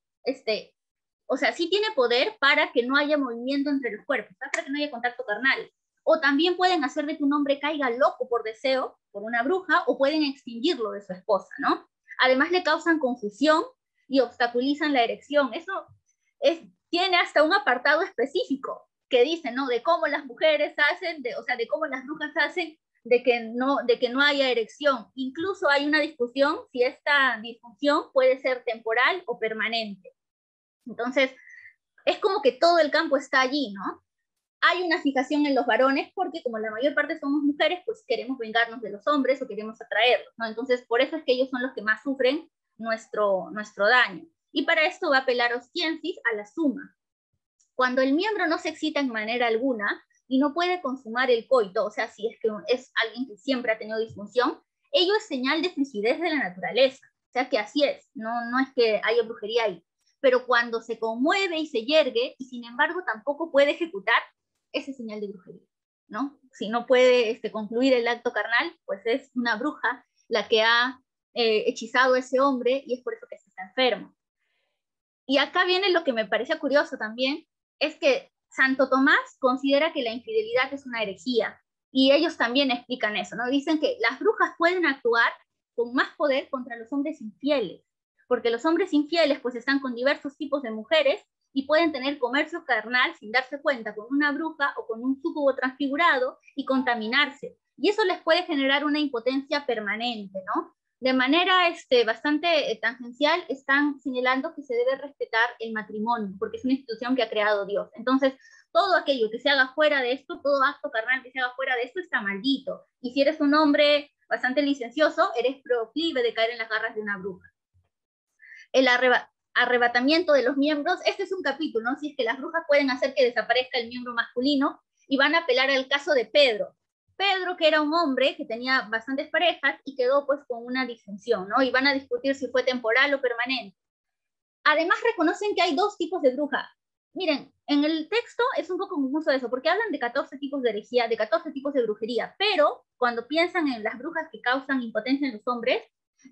o sea, sí tiene poder para que no haya movimiento entre los cuerpos, ¿sabes? Para que no haya contacto carnal. O también pueden hacer de que un hombre caiga loco por deseo, por una bruja, o pueden extinguirlo de su esposa, ¿no? Además le causan confusión y obstaculizan la erección. Eso tiene hasta un apartado específico que dice, ¿no? De cómo las mujeres hacen, o sea, de cómo las brujas hacen de que no haya erección. Incluso hay una discusión si esta disfunción puede ser temporal o permanente. Entonces, es como que todo el campo está allí, ¿no? Hay una fijación en los varones porque como la mayor parte somos mujeres, pues queremos vengarnos de los hombres o queremos atraerlos, ¿no? Entonces, por eso es que ellos son los que más sufren nuestro daño. Y para esto va a apelar Ostiensis a la suma. Cuando el miembro no se excita en manera alguna y no puede consumar el coito, o sea, si es que es alguien que siempre ha tenido disfunción, ello es señal de frigidez de la naturaleza. O sea, que así es, no es que haya brujería ahí. Pero cuando se conmueve y se yergue y sin embargo tampoco puede ejecutar, esa es señal de brujería, ¿no? Si no puede concluir el acto carnal, pues es una bruja la que ha hechizado a ese hombre y es por eso que está enfermo. Y acá viene lo que me parece curioso también, es que Santo Tomás considera que la infidelidad es una herejía, y ellos también explican eso, ¿no? Dicen que las brujas pueden actuar con más poder contra los hombres infieles, porque los hombres infieles pues están con diversos tipos de mujeres y pueden tener comercio carnal sin darse cuenta con una bruja o con un súcubo transfigurado y contaminarse. Y eso les puede generar una impotencia permanente, ¿no? De manera bastante tangencial están señalando que se debe respetar el matrimonio, porque es una institución que ha creado Dios. Entonces, todo aquello que se haga fuera de esto, todo acto carnal que se haga fuera de esto está maldito. Y si eres un hombre bastante licencioso, eres proclive de caer en las garras de una bruja. El arrebatamiento de los miembros, este es un capítulo, ¿no? Si es que las brujas pueden hacer que desaparezca el miembro masculino, y van a apelar al caso de Pedro. Pedro, que era un hombre que tenía bastantes parejas y quedó pues con una disfunción, ¿no? Y van a discutir si fue temporal o permanente. Además reconocen que hay dos tipos de bruja. Miren, en el texto es un poco confuso eso, porque hablan de 14 tipos de herejía, de 14 tipos de brujería, pero cuando piensan en las brujas que causan impotencia en los hombres,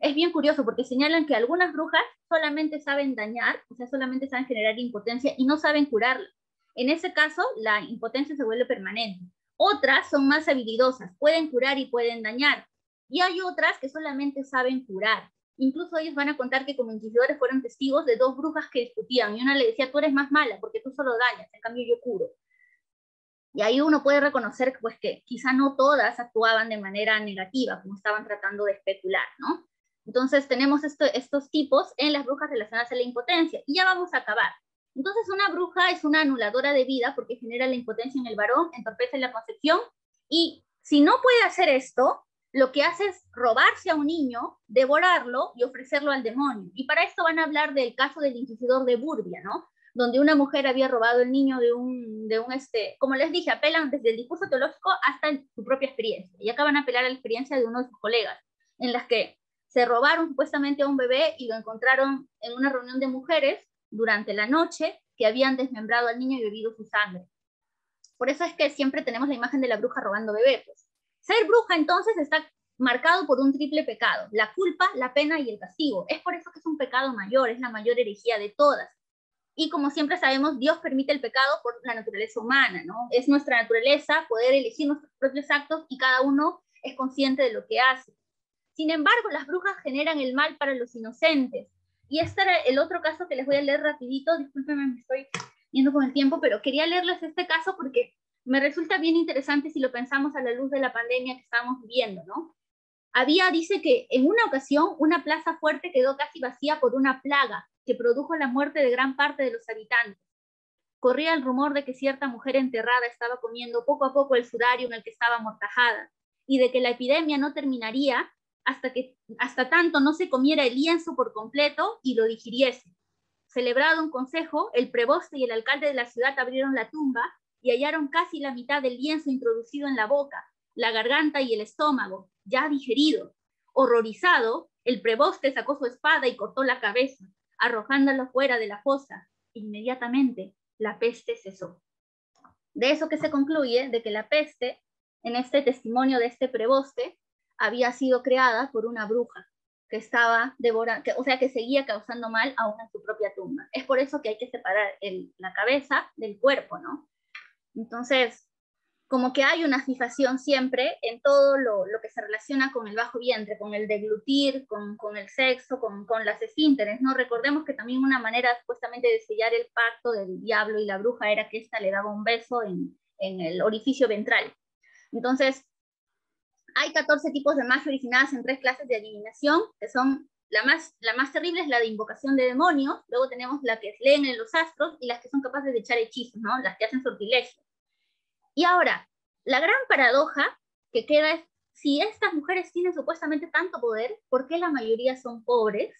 es bien curioso porque señalan que algunas brujas solamente saben dañar, o sea, solamente saben generar impotencia y no saben curarla. En ese caso, la impotencia se vuelve permanente. Otras son más habilidosas, pueden curar y pueden dañar. Y hay otras que solamente saben curar. Incluso ellos van a contar que como inquisidores fueron testigos de dos brujas que discutían. Y una le decía, tú eres más mala porque tú solo dañas, en cambio yo curo. Y ahí uno puede reconocer pues, que quizá no todas actuaban de manera negativa, como estaban tratando de especular, ¿no? Entonces tenemos estos tipos en las brujas relacionadas a la impotencia. Y ya vamos a acabar. Entonces una bruja es una anuladora de vida porque genera la impotencia en el varón, entorpece la concepción, y si no puede hacer esto, lo que hace es robarse a un niño, devorarlo y ofrecerlo al demonio. Y para esto van a hablar del caso del inquisidor de Burbia, ¿no? Donde una mujer había robado el niño de un como les dije, apelan desde el discurso teológico hasta su propia experiencia. Y acá van a apelar a la experiencia de uno de sus colegas, en las que se robaron supuestamente a un bebé y lo encontraron en una reunión de mujeres durante la noche que habían desmembrado al niño y bebido su sangre. Por eso es que siempre tenemos la imagen de la bruja robando bebés. Pues. Ser bruja entonces está marcado por un triple pecado, la culpa, la pena y el castigo. Es por eso que es un pecado mayor, es la mayor herejía de todas. Y como siempre sabemos, Dios permite el pecado por la naturaleza humana, ¿no? Es nuestra naturaleza poder elegir nuestros propios actos y cada uno es consciente de lo que hace. Sin embargo, las brujas generan el mal para los inocentes. Y este era el otro caso que les voy a leer rapidito. Discúlpenme, me estoy yendo con el tiempo, pero quería leerles este caso porque me resulta bien interesante si lo pensamos a la luz de la pandemia que estamos viviendo, ¿no? Dice que en una ocasión una plaza fuerte quedó casi vacía por una plaga que produjo la muerte de gran parte de los habitantes. Corría el rumor de que cierta mujer enterrada estaba comiendo poco a poco el sudario en el que estaba amortajada y de que la epidemia no terminaría hasta tanto no se comiera el lienzo por completo y lo digiriese. Celebrado un consejo, el preboste y el alcalde de la ciudad abrieron la tumba y hallaron casi la mitad del lienzo introducido en la boca, la garganta y el estómago, ya digerido. Horrorizado, el preboste sacó su espada y cortó la cabeza, arrojándolo fuera de la fosa. inmediatamente la peste cesó. De eso que se concluye de que la peste, en este testimonio de este preboste, había sido creada por una bruja que estaba devorando, o sea, que seguía causando mal aún en su propia tumba. Es por eso que hay que separar la cabeza del cuerpo, ¿no? Entonces, como que hay una fijación siempre en todo lo que se relaciona con el bajo vientre, con el deglutir, con el sexo, con las esfínteres, ¿no? Recordemos que también una manera supuestamente de sellar el pacto del diablo y la bruja era que ésta le daba un beso en el orificio ventral. Entonces, hay 14 tipos de magia originadas en 3 clases de adivinación, que son la más terrible es la de invocación de demonios, luego tenemos la que leen en los astros y las que son capaces de echar hechizos, ¿no? Las que hacen sortilegio. Y ahora, la gran paradoja que queda es, si estas mujeres tienen supuestamente tanto poder, ¿por qué la mayoría son pobres?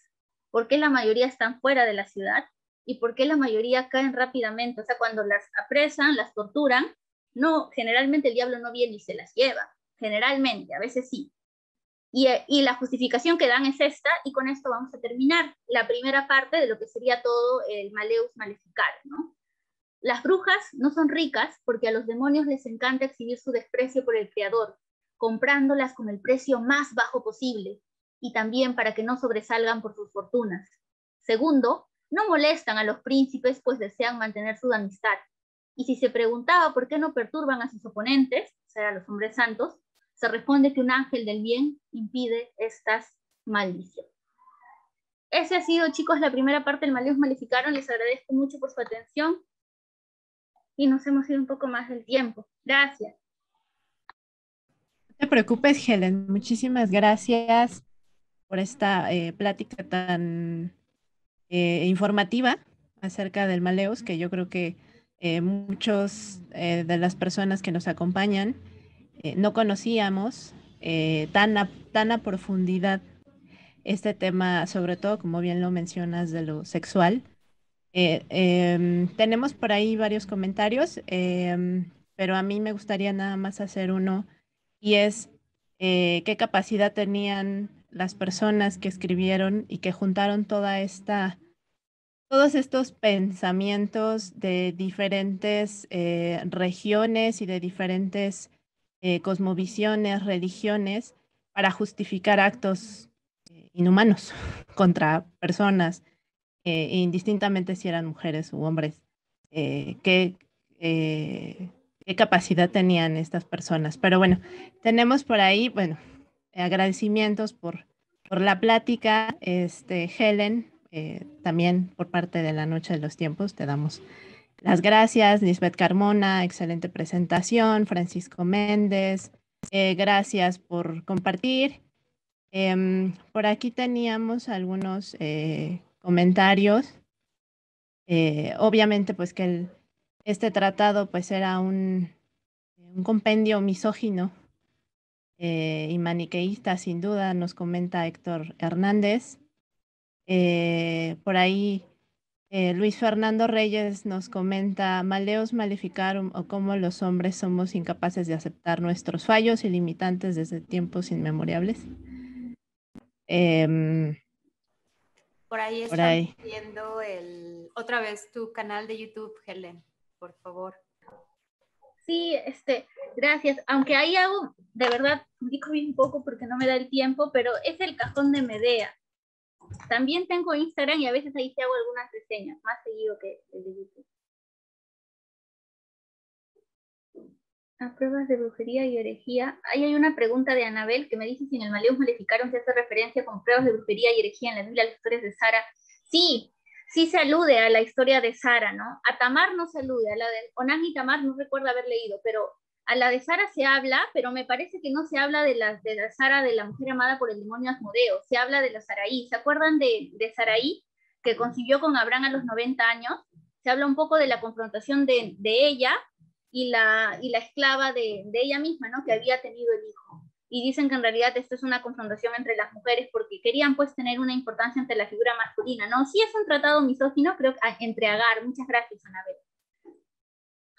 ¿Por qué la mayoría están fuera de la ciudad? ¿Y por qué la mayoría caen rápidamente? O sea, cuando las apresan, las torturan, no, generalmente el diablo no viene y se las lleva. Generalmente, a veces sí. Y la justificación que dan es esta, y con esto vamos a terminar la primera parte de lo que sería todo el Maleus Maleficarum, ¿no? Las brujas no son ricas porque a los demonios les encanta exhibir su desprecio por el Creador, comprándolas con el precio más bajo posible, y también para que no sobresalgan por sus fortunas. Segundo, no molestan a los príncipes pues desean mantener su amistad. Y si se preguntaba por qué no perturban a sus oponentes, o sea, a los hombres santos, se responde que un ángel del bien impide estas maldiciones. Ese ha sido, chicos, la primera parte del Maleus Maleficarum. Les agradezco mucho por su atención. Y nos hemos ido un poco más del tiempo. Gracias. No te preocupes, Helen. Muchísimas gracias por esta plática tan informativa acerca del Maleus, que yo creo que muchos de las personas que nos acompañan no conocíamos tan a profundidad este tema, sobre todo, como bien lo mencionas, de lo sexual. Tenemos por ahí varios comentarios, pero a mí me gustaría nada más hacer uno, y es qué capacidad tenían las personas que escribieron y que juntaron todos estos pensamientos de diferentes regiones y de diferentes cosmovisiones, religiones, para justificar actos inhumanos contra personas indistintamente si eran mujeres u hombres. eh, qué, qué capacidad tenían estas personas. Pero bueno, tenemos por ahí, bueno, agradecimientos por la plática, Helen, también por parte de la Noche de los Tiempos, te damos las gracias. Lisbeth Carmona, excelente presentación. Francisco Méndez, gracias por compartir. Por aquí teníamos algunos comentarios. Obviamente, pues que este tratado pues era un compendio misógino y maniqueísta, sin duda, nos comenta Héctor Hernández. Por ahí Luis Fernando Reyes nos comenta Maleus Maleficarum, o cómo los hombres somos incapaces de aceptar nuestros fallos y limitantes desde tiempos inmemorables. Por ahí estamos viendo otra vez tu canal de YouTube, Helen, por favor. Sí, gracias. Aunque ahí hago, de verdad, digo bien poco porque no me da el tiempo, pero es el cajón de Medea. También tengo Instagram y a veces ahí te hago algunas reseñas, más seguido que el de YouTube. A pruebas de brujería y herejía. Ahí hay una pregunta de Anabel que me dice si en el Maleus Maleficarum se hace referencia con pruebas de brujería y herejía en la Biblia, las historias de Sara. Sí, sí se alude a la historia de Sara, ¿no? A Tamar no se alude, a la de Onán y Tamar no recuerdo haber leído, pero a la de Sara se habla, pero me parece que no se habla de la Sara, de la mujer amada por el demonio Asmodeo, se habla de la Saraí. ¿Se acuerdan de Saraí, que concibió con Abraham a los 90 años? Se habla un poco de la confrontación de ella y la esclava de ella misma, ¿no? Que había tenido el hijo. Y dicen que en realidad esto es una confrontación entre las mujeres porque querían pues tener una importancia ante la figura masculina, ¿no? Sí es un tratado misógino, creo que entre Agar. Muchas gracias, Anabel.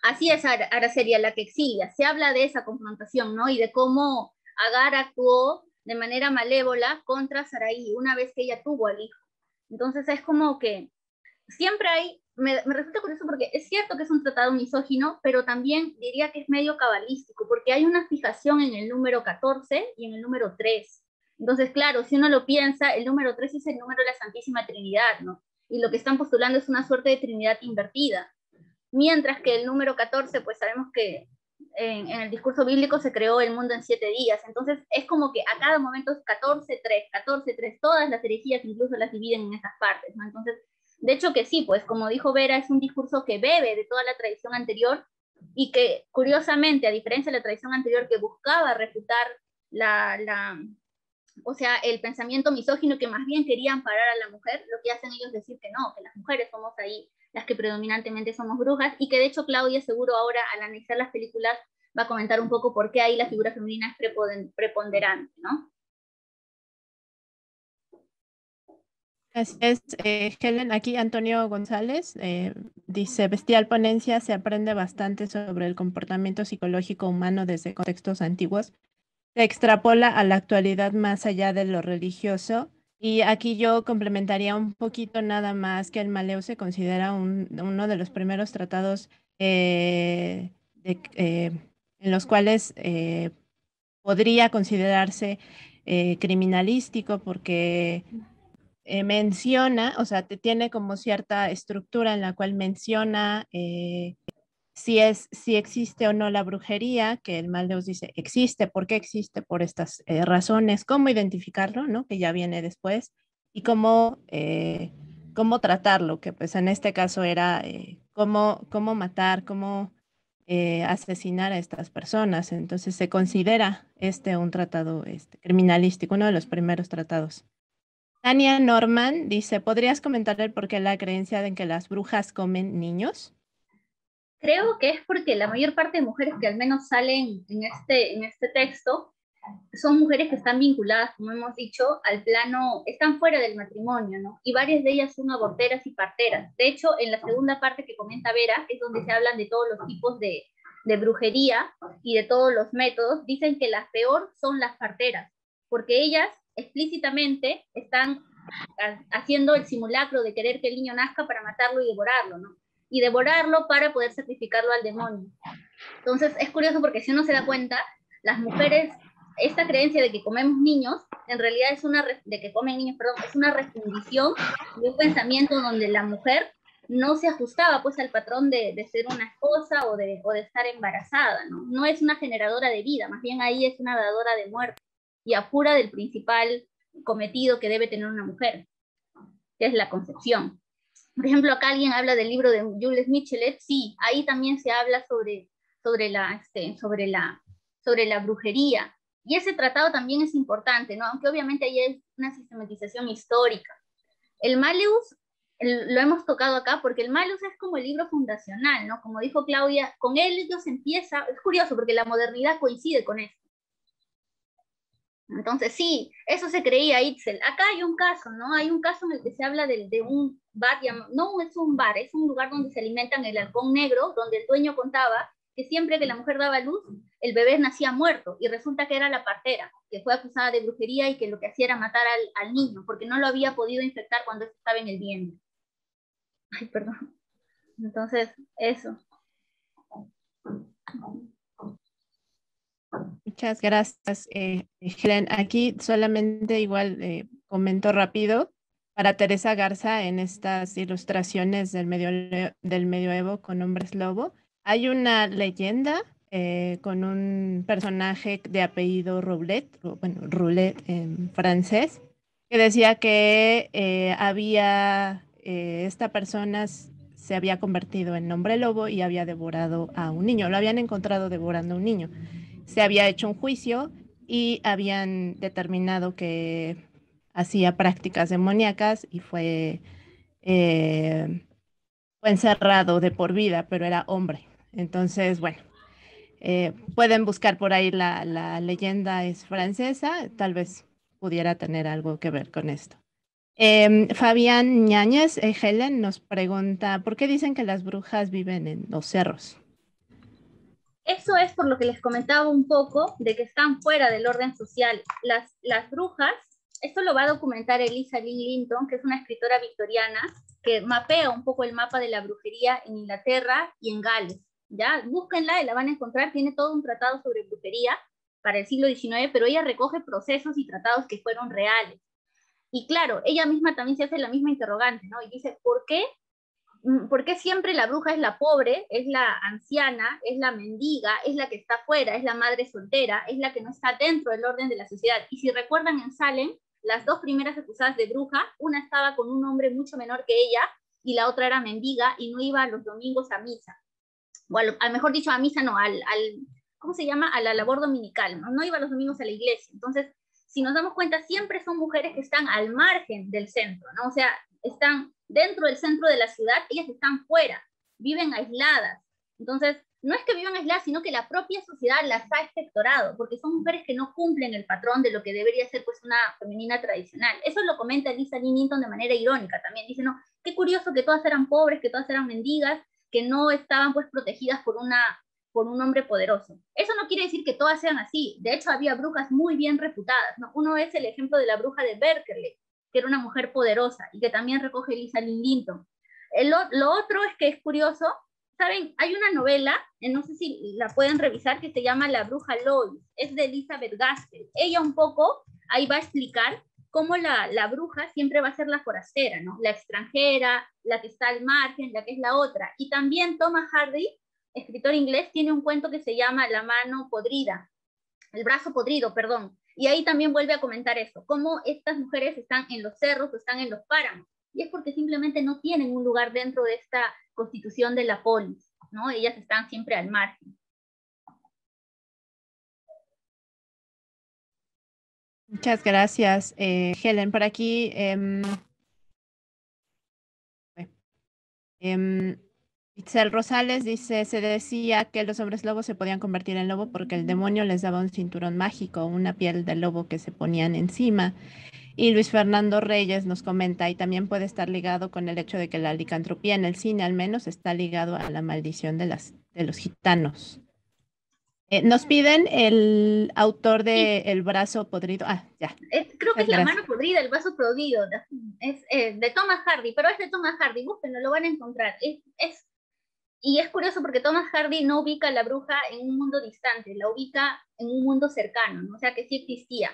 Así es, Aracelia, la que exilia. Se habla de esa confrontación, ¿no? Y de cómo Agar actuó de manera malévola contra Saraí una vez que ella tuvo al hijo. Entonces es como que siempre hay me resulta curioso porque es cierto que es un tratado misógino, pero también diría que es medio cabalístico, porque hay una fijación en el número 14 y en el número 3. Entonces, claro, si uno lo piensa, el número 3 es el número de la Santísima Trinidad, ¿no? Y lo que están postulando es una suerte de Trinidad invertida. Mientras que el número 14, pues sabemos que en el discurso bíblico se creó el mundo en 7 días. Entonces, es como que a cada momento es 14-3, 14-3, todas las herejías incluso las dividen en esas partes, ¿no? Entonces, de hecho que sí, pues como dijo Vera, es un discurso que bebe de toda la tradición anterior y que curiosamente, a diferencia de la tradición anterior que buscaba refutar o sea, el pensamiento misógino que más bien querían parar a la mujer, lo que hacen ellos es decir que no, que las mujeres somos ahí las que predominantemente somos brujas, y que de hecho Claudia seguro ahora al analizar las películas va a comentar un poco por qué ahí la figura femenina es preponderante, ¿no? Así es, Helen, aquí Antonio González dice, bestial ponencia, se aprende bastante sobre el comportamiento psicológico humano desde contextos antiguos, se extrapola a la actualidad más allá de lo religioso, y aquí yo complementaría un poquito nada más que el Maleo se considera uno de los primeros tratados en los cuales podría considerarse criminalístico porque menciona, o sea, tiene como cierta estructura en la cual menciona si existe o no la brujería, que el Maldeus dice existe, ¿por qué existe? Por estas razones, cómo identificarlo, ¿no? Que ya viene después, y cómo tratarlo, que pues en este caso era cómo matar, cómo asesinar a estas personas. Entonces se considera un tratado criminalístico, uno de los primeros tratados. Tania Norman dice, ¿podrías comentar el por qué la creencia de que las brujas comen niños? Creo que es porque la mayor parte de mujeres que al menos salen en este texto son mujeres que están vinculadas, como hemos dicho, al plano, están fuera del matrimonio, ¿no? Y varias de ellas son aborteras y parteras. De hecho, en la segunda parte que comenta Vera, que es donde se hablan de todos los tipos de brujería y de todos los métodos, dicen que las peor son las parteras, porque ellas explícitamente están haciendo el simulacro de querer que el niño nazca para matarlo y devorarlo, ¿no? Y devorarlo para poder sacrificarlo al demonio. Entonces es curioso porque si uno se da cuenta, las mujeres, esta creencia de que comemos niños, en realidad es de que comen niños, perdón, es una refundición de un pensamiento donde la mujer no se ajustaba pues al patrón de ser una esposa o de estar embarazada, ¿no? No es una generadora de vida, más bien ahí es una dadora de muerte y apura del principal cometido que debe tener una mujer, que es la concepción. Por ejemplo, acá alguien habla del libro de Jules Michelet, sí, ahí también se habla sobre la brujería. Y ese tratado también es importante, ¿no? Aunque obviamente ahí es una sistematización histórica. El Malleus lo hemos tocado acá porque el Malleus es como el libro fundacional, ¿no? Como dijo Claudia, con él ellos empieza, es curioso porque la modernidad coincide con esto. Entonces, sí, eso se creía Itzel. Acá hay un caso, ¿no? Hay un caso en el que se habla de un bar, no es un bar, es un lugar donde se alimentan el halcón negro, donde el dueño contaba que siempre que la mujer daba luz, el bebé nacía muerto, y resulta que era la partera, que fue acusada de brujería y que lo que hacía era matar al niño, porque no lo había podido infectar cuando estaba en el vientre. Ay, perdón. Entonces, eso. Muchas gracias, Helen. Aquí solamente igual comento rápido para Teresa Garza en estas ilustraciones del medioevo con hombres lobo. Hay una leyenda con un personaje de apellido Roulet en francés, que decía que esta persona se había convertido en hombre lobo y había devorado a un niño. Lo habían encontrado devorando a un niño. Se había hecho un juicio y habían determinado que hacía prácticas demoníacas y fue encerrado de por vida, pero era hombre. Entonces, bueno, pueden buscar por ahí la leyenda es francesa, tal vez pudiera tener algo que ver con esto. Fabián Ñañez, Helen nos pregunta, ¿por qué dicen que las brujas viven en los cerros? Eso es por lo que les comentaba un poco, de que están fuera del orden social. Las brujas, esto lo va a documentar Elisa Lynn Linton, que es una escritora victoriana, que mapea un poco el mapa de la brujería en Inglaterra y en Gales. ¿Ya? Búsquenla y la van a encontrar, tiene todo un tratado sobre brujería para el siglo XIX, pero ella recoge procesos y tratados que fueron reales. Y claro, ella misma también se hace la misma interrogante, ¿no? Y dice, ¿por qué siempre la bruja es la pobre, es la anciana, es la mendiga, es la que está afuera, es la madre soltera, es la que no está dentro del orden de la sociedad? Y si recuerdan en Salem, las dos primeras acusadas de bruja, una estaba con un hombre mucho menor que ella y la otra era mendiga y no iba los domingos a misa. O al mejor dicho, a misa no, ¿cómo se llama? A la labor dominical, ¿no? No iba los domingos a la iglesia. Entonces, si nos damos cuenta, siempre son mujeres que están al margen del centro, ¿no? O sea, están dentro del centro de la ciudad, ellas están fuera, viven aisladas. Entonces, no es que vivan aisladas, sino que la propia sociedad las ha espectorado, porque son mujeres que no cumplen el patrón de lo que debería ser pues una femenina tradicional. Eso lo comenta Lisa Linnington de manera irónica también. Dice, no, qué curioso que todas eran pobres, que todas eran mendigas, que no estaban pues protegidas por un hombre poderoso. Eso no quiere decir que todas sean así. De hecho, había brujas muy bien reputadas, ¿no? Uno es el ejemplo de la bruja de Berkeley, que era una mujer poderosa y que también recoge Lisa Linnington. Lo otro es que es curioso, ¿saben? Hay una novela, no sé si la pueden revisar, que se llama La bruja Lois, es de Elizabeth Gaskell. Ella un poco ahí va a explicar cómo la bruja siempre va a ser la forastera, ¿no? La extranjera, la que está al margen, la que es la otra. Y también Thomas Hardy, escritor inglés, tiene un cuento que se llama La mano podrida, el brazo podrido, perdón. Y ahí también vuelve a comentar eso, cómo estas mujeres están en los cerros o están en los páramos. Y es porque simplemente no tienen un lugar dentro de esta constitución de la polis, ¿no? Ellas están siempre al margen. Muchas gracias, Helen. Por aquí, Itzel Rosales dice, se decía que los hombres lobos se podían convertir en lobo porque el demonio les daba un cinturón mágico, una piel de lobo que se ponían encima. Y Luis Fernando Reyes nos comenta, y también puede estar ligado con el hecho de que la licantropía en el cine al menos está ligado a la maldición de los gitanos. Nos piden el autor de El brazo podrido. Ah, ya. Creo que Muchas es La gracias. mano podrida, El vaso podrido. Es de Thomas Hardy, pero es de Thomas Hardy, búsquenlo, lo van a encontrar. Y es curioso porque Thomas Hardy no ubica a la bruja en un mundo distante, la ubica en un mundo cercano, ¿no? O sea que sí existía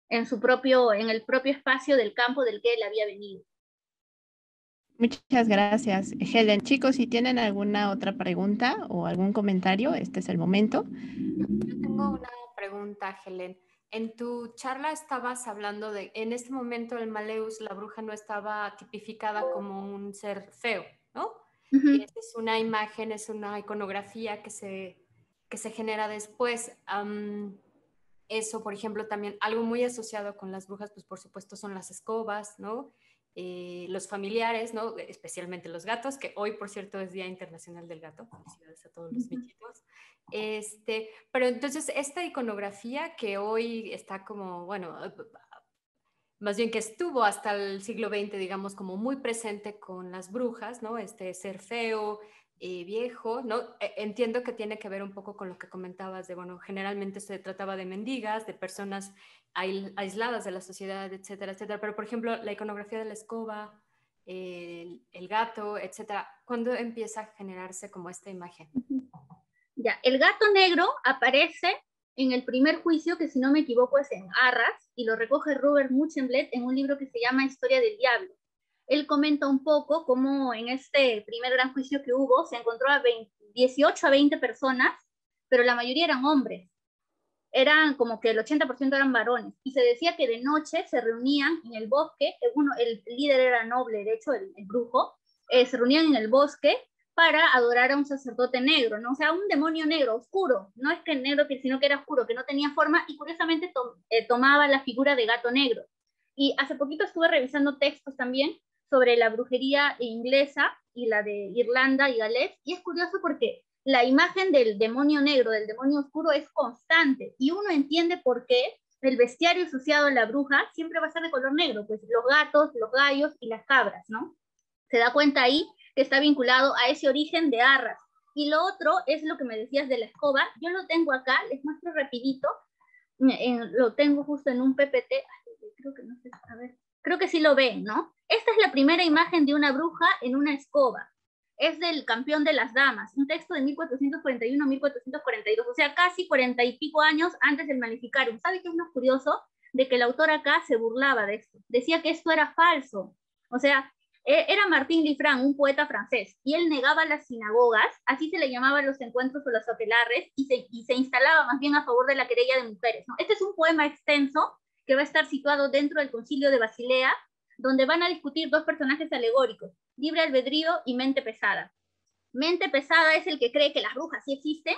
en el propio espacio del campo del que él había venido. Muchas gracias, Helen. Chicos, si tienen alguna otra pregunta o algún comentario, este es el momento. Yo tengo una pregunta, Helen. En tu charla estabas hablando de, en este momento el Maleus, la bruja no estaba tipificada como un ser feo, ¿no? Uh-huh. Es una imagen, es una iconografía que se genera después. Eso, por ejemplo, también algo muy asociado con las brujas, pues por supuesto son las escobas, ¿no? Los familiares, ¿no? Especialmente los gatos, que hoy, por cierto, es Día Internacional del Gato. Felicidades a todos los bichitos. Pero entonces, esta iconografía que hoy está como, bueno, más bien que estuvo hasta el siglo XX, digamos, como muy presente con las brujas, ¿no? Ser feo, viejo, ¿no? Entiendo que tiene que ver un poco con lo que comentabas de, bueno, generalmente se trataba de mendigas, de personas aisladas de la sociedad, etcétera, etcétera. Pero, por ejemplo, la iconografía de la escoba, el gato, etcétera, ¿cuándo empieza a generarse como esta imagen? Ya, el gato negro aparece en el primer juicio, que si no me equivoco es en Arras, y lo recoge Robert Muchenblet en un libro que se llama Historia del Diablo. Él comenta un poco cómo en este primer gran juicio que hubo se encontró a 18 a 20 personas, pero la mayoría eran hombres. Eran como que el 80% eran varones. Y se decía que de noche se reunían en el bosque, el líder era noble, de hecho, el brujo, se reunían en el bosque para adorar a un sacerdote negro, ¿no? O sea, un demonio negro, oscuro. No es que negro, sino que era oscuro, que no tenía forma y curiosamente tomaba la figura de gato negro. Y hace poquito estuve revisando textos también sobre la brujería inglesa y la de Irlanda y Gales, y es curioso porque la imagen del demonio negro, del demonio oscuro, es constante, y uno entiende por qué el bestiario asociado a la bruja siempre va a ser de color negro, pues los gatos, los gallos y las cabras, ¿no? Se da cuenta ahí que está vinculado a ese origen de Arras. Y lo otro es lo que me decías de la escoba. Yo lo tengo acá, les muestro rapidito. Lo tengo justo en un PPT. Creo que no sé, a ver, Creo que sí lo ven, ¿no? Esta es la primera imagen de una bruja en una escoba. Es del Campeón de las Damas, un texto de 1441-1442, o sea, casi 40 y pico años antes del Maleficarum. ¿Sabe qué es lo curioso? De que el autor acá se burlaba de esto. Decía que esto era falso. O sea, era Martín Lifrán, un poeta francés, y él negaba las sinagogas, así se le llamaban los encuentros o los aquelarres, y se instalaba más bien a favor de la querella de mujeres, ¿no? Este es un poema extenso que va a estar situado dentro del Concilio de Basilea, donde van a discutir dos personajes alegóricos, libre albedrío y mente pesada. Mente pesada es el que cree que las brujas sí existen,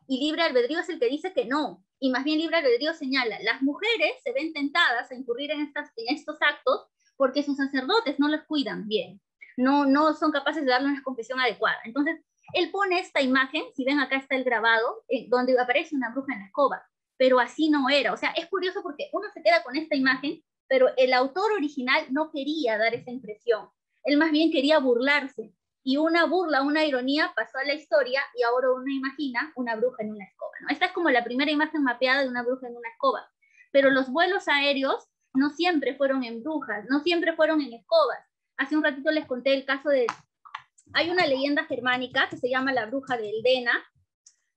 y libre albedrío es el que dice que no. Y más bien libre albedrío señala, las mujeres se ven tentadas a incurrir en estos actos porque sus sacerdotes no los cuidan bien, no son capaces de darle una confesión adecuada. Entonces, él pone esta imagen, si ven acá está el grabado, donde aparece una bruja en la escoba, pero así no era. O sea, es curioso porque uno se queda con esta imagen, pero el autor original no quería dar esa impresión. Él más bien quería burlarse. Y una burla, una ironía pasó a la historia y ahora uno imagina una bruja en una escoba, ¿no? Esta es como la primera imagen mapeada de una bruja en una escoba. Pero los vuelos aéreos no siempre fueron en brujas, no siempre fueron en escobas. Hace un ratito les conté el caso de... Hay una leyenda germánica que se llama la bruja de Eldena,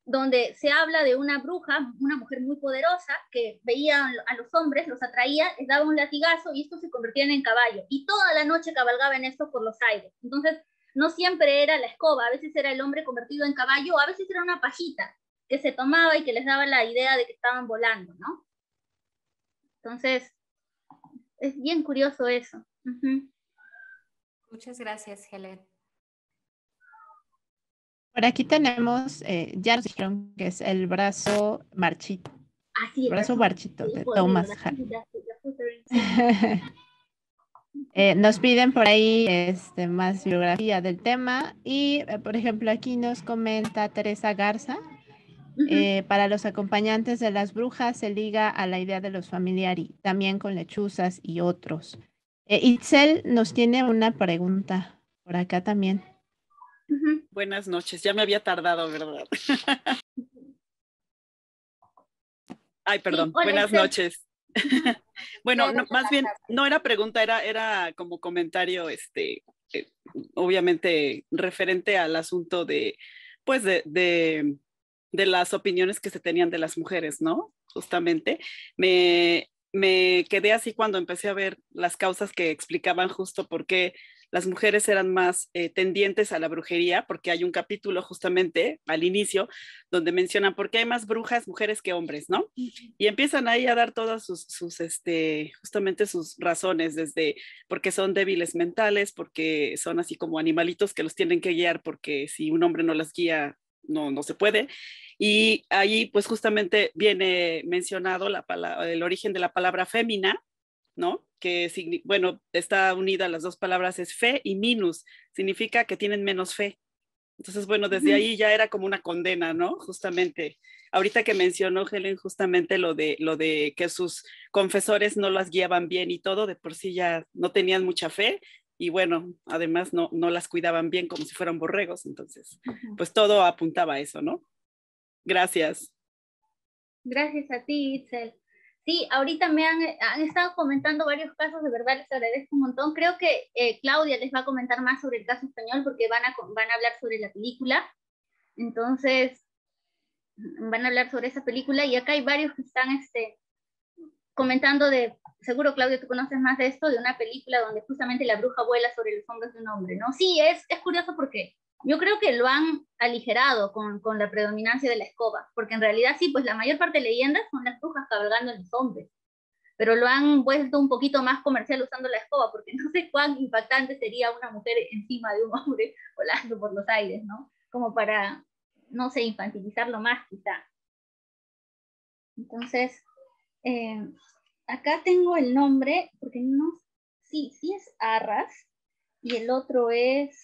donde se habla de una bruja, una mujer muy poderosa, que veía a los hombres, los atraía, les daba un latigazo y estos se convertían en caballo. Y toda la noche cabalgaba en esto por los aires. Entonces, no siempre era la escoba, a veces era el hombre convertido en caballo, a veces era una pajita que se tomaba y que les daba la idea de que estaban volando, ¿no? Entonces, es bien curioso eso. Muchas gracias, Helen. Por aquí tenemos, ya nos dijeron que es el brazo marchito. Ah, sí, el brazo marchito de Thomas Hardy. Nos piden por ahí más bibliografía del tema y, por ejemplo, aquí nos comenta Teresa Garza, para los acompañantes de las brujas se liga a la idea de los familiari, también con lechuzas y otros. Itzel nos tiene una pregunta por acá también. Buenas noches, ya me había tardado, ¿verdad? Ay, perdón, sí, buenas noches. Bueno, no, más bien, no era pregunta, era como comentario, obviamente referente al asunto de, pues, de las opiniones que se tenían de las mujeres, ¿no? Justamente, me quedé así cuando empecé a ver las causas que explicaban justo por qué las mujeres eran más tendientes a la brujería, porque hay un capítulo justamente al inicio donde mencionan por qué hay más brujas mujeres que hombres, ¿no? Y empiezan ahí a dar todas justamente sus razones, desde porque son débiles mentales, porque son así como animalitos que los tienen que guiar, porque si un hombre no las guía, no se puede. Y ahí pues justamente viene mencionado el origen de la palabra fémina, ¿no? Que, bueno, está unida a las dos palabras, es fe y minus, significa que tienen menos fe. Entonces, bueno, desde ahí ya era como una condena, ¿no? Justamente, ahorita que mencionó Helen justamente lo de que sus confesores no las guiaban bien y todo, de por sí ya no tenían mucha fe y bueno, además no las cuidaban bien como si fueran borregos, entonces, pues todo apuntaba a eso, ¿no? Gracias. Gracias a ti, Itzel. Sí, ahorita me han estado comentando varios casos, de verdad les agradezco un montón. Creo que Claudia les va a comentar más sobre el caso español porque van a hablar sobre la película. Entonces, van a hablar sobre esa película y acá hay varios que están comentando seguro Claudia tú conoces más de esto, de una película donde justamente la bruja vuela sobre los hombros de un hombre, ¿no? Sí, es curioso porque yo creo que lo han aligerado con la predominancia de la escoba, porque en realidad sí, pues la mayor parte de leyendas son las brujas cabalgando en los hombres, pero lo han vuelto un poquito más comercial usando la escoba, porque no sé cuán impactante sería una mujer encima de un hombre volando por los aires, ¿no? Como para, no sé, infantilizarlo más quizá. Entonces, acá tengo el nombre, porque no, sí es Arras, y el otro es...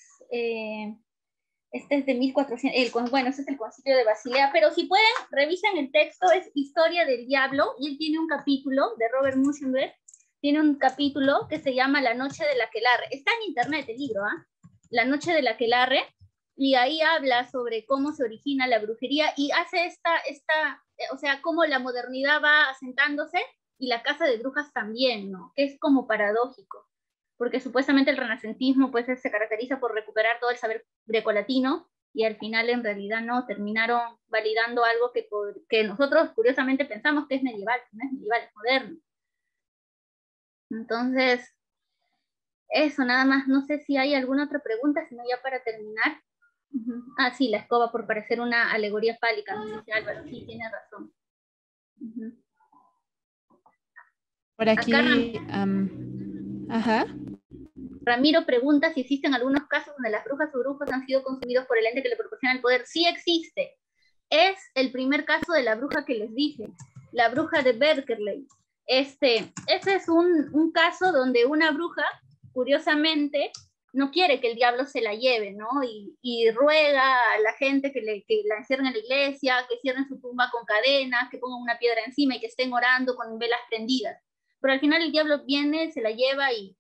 este es de 1400, bueno, este es el Concilio de Basilea, pero si pueden, revisen el texto, es Historia del Diablo, y él tiene un capítulo, de Robert Musenberg, tiene un capítulo que se llama La Noche del Aquelarre. Está en internet el libro, La Noche del Aquelarre, y ahí habla sobre cómo se origina la brujería, y hace o sea, cómo la modernidad va asentándose, y la casa de brujas también, ¿no? Que es como paradójico, porque supuestamente el renacentismo pues se caracteriza por recuperar todo el saber grecolatino, y al final en realidad no, terminaron validando algo que nosotros curiosamente pensamos que es medieval, no es medieval, es moderno. Entonces, eso nada más, no sé si hay alguna otra pregunta, sino ya para terminar. Ah, sí, la escoba por parecer una alegoría fálica, no sé si Álvaro, sí, tiene razón. Por aquí, ajá. Ramiro pregunta si existen algunos casos donde las brujas o brujos han sido consumidos por el ente que le proporciona el poder. Sí existe. Es el primer caso de la bruja que les dije, la bruja de Berkeley. Ese es un caso donde una bruja, curiosamente, no quiere que el diablo se la lleve, ¿no? Y ruega a la gente que la encierren en la iglesia, que cierren su tumba con cadenas, que pongan una piedra encima y que estén orando con velas prendidas. Pero al final el diablo viene, se la lleva y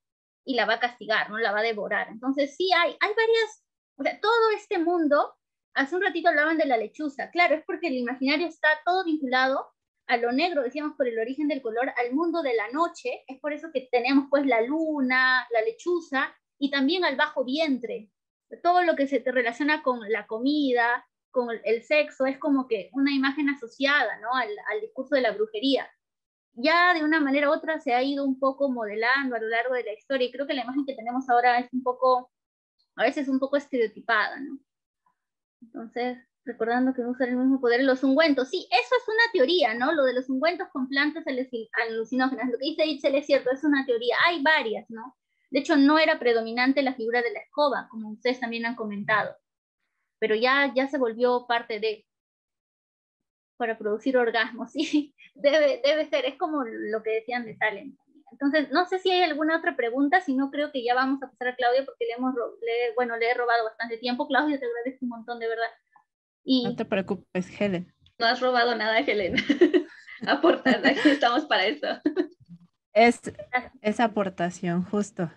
la va a castigar, ¿no? La va a devorar. Entonces sí hay varias, o sea, todo este mundo, hace un ratito hablaban de la lechuza, claro, es porque el imaginario está todo vinculado a lo negro, decíamos por el origen del color, al mundo de la noche, es por eso que tenemos pues la luna, la lechuza, y también al bajo vientre, todo lo que se te relaciona con la comida, con el sexo, es como que una imagen asociada, ¿no? al discurso de la brujería. Ya de una manera u otra se ha ido un poco modelando a lo largo de la historia, y creo que la imagen que tenemos ahora es un poco, a veces un poco estereotipada, ¿no? Entonces, recordando que usan el mismo poder en los ungüentos. Sí, eso es una teoría, ¿no? Lo de los ungüentos con plantas alucinógenas. Lo que dice Itzel es cierto, es una teoría. Hay varias, ¿no? De hecho, no era predominante la figura de la escoba, como ustedes también han comentado. Pero ya se volvió parte de, para producir orgasmos, sí. Debe ser, es como lo que decían de Salem. Entonces, no sé si hay alguna otra pregunta, si no creo que ya vamos a pasar a Claudia porque le he robado bastante tiempo. Claudia, te agradezco un montón, de verdad. No te preocupes, Helen. No has robado nada, Helen. Aportar, aquí estamos para eso. Es aportación, justo.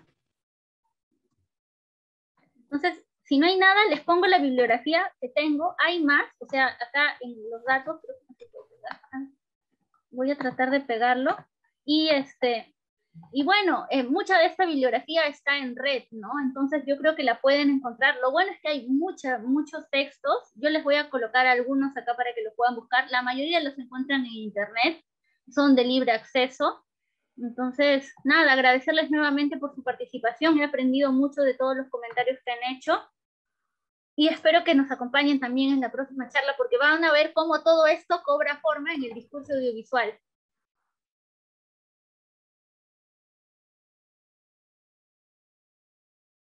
Entonces, si no hay nada, les pongo la bibliografía que tengo. Hay más, o sea, acá en los datos, voy a tratar de pegarlo. Y bueno, mucha de esta bibliografía está en red, ¿no? Entonces yo creo que la pueden encontrar. Lo bueno es que hay muchos textos. Yo les voy a colocar algunos acá para que los puedan buscar. La mayoría los encuentran en internet, son de libre acceso. Entonces, nada, agradecerles nuevamente por su participación. He aprendido mucho de todos los comentarios que han hecho. Y espero que nos acompañen también en la próxima charla, porque van a ver cómo todo esto cobra forma en el discurso audiovisual.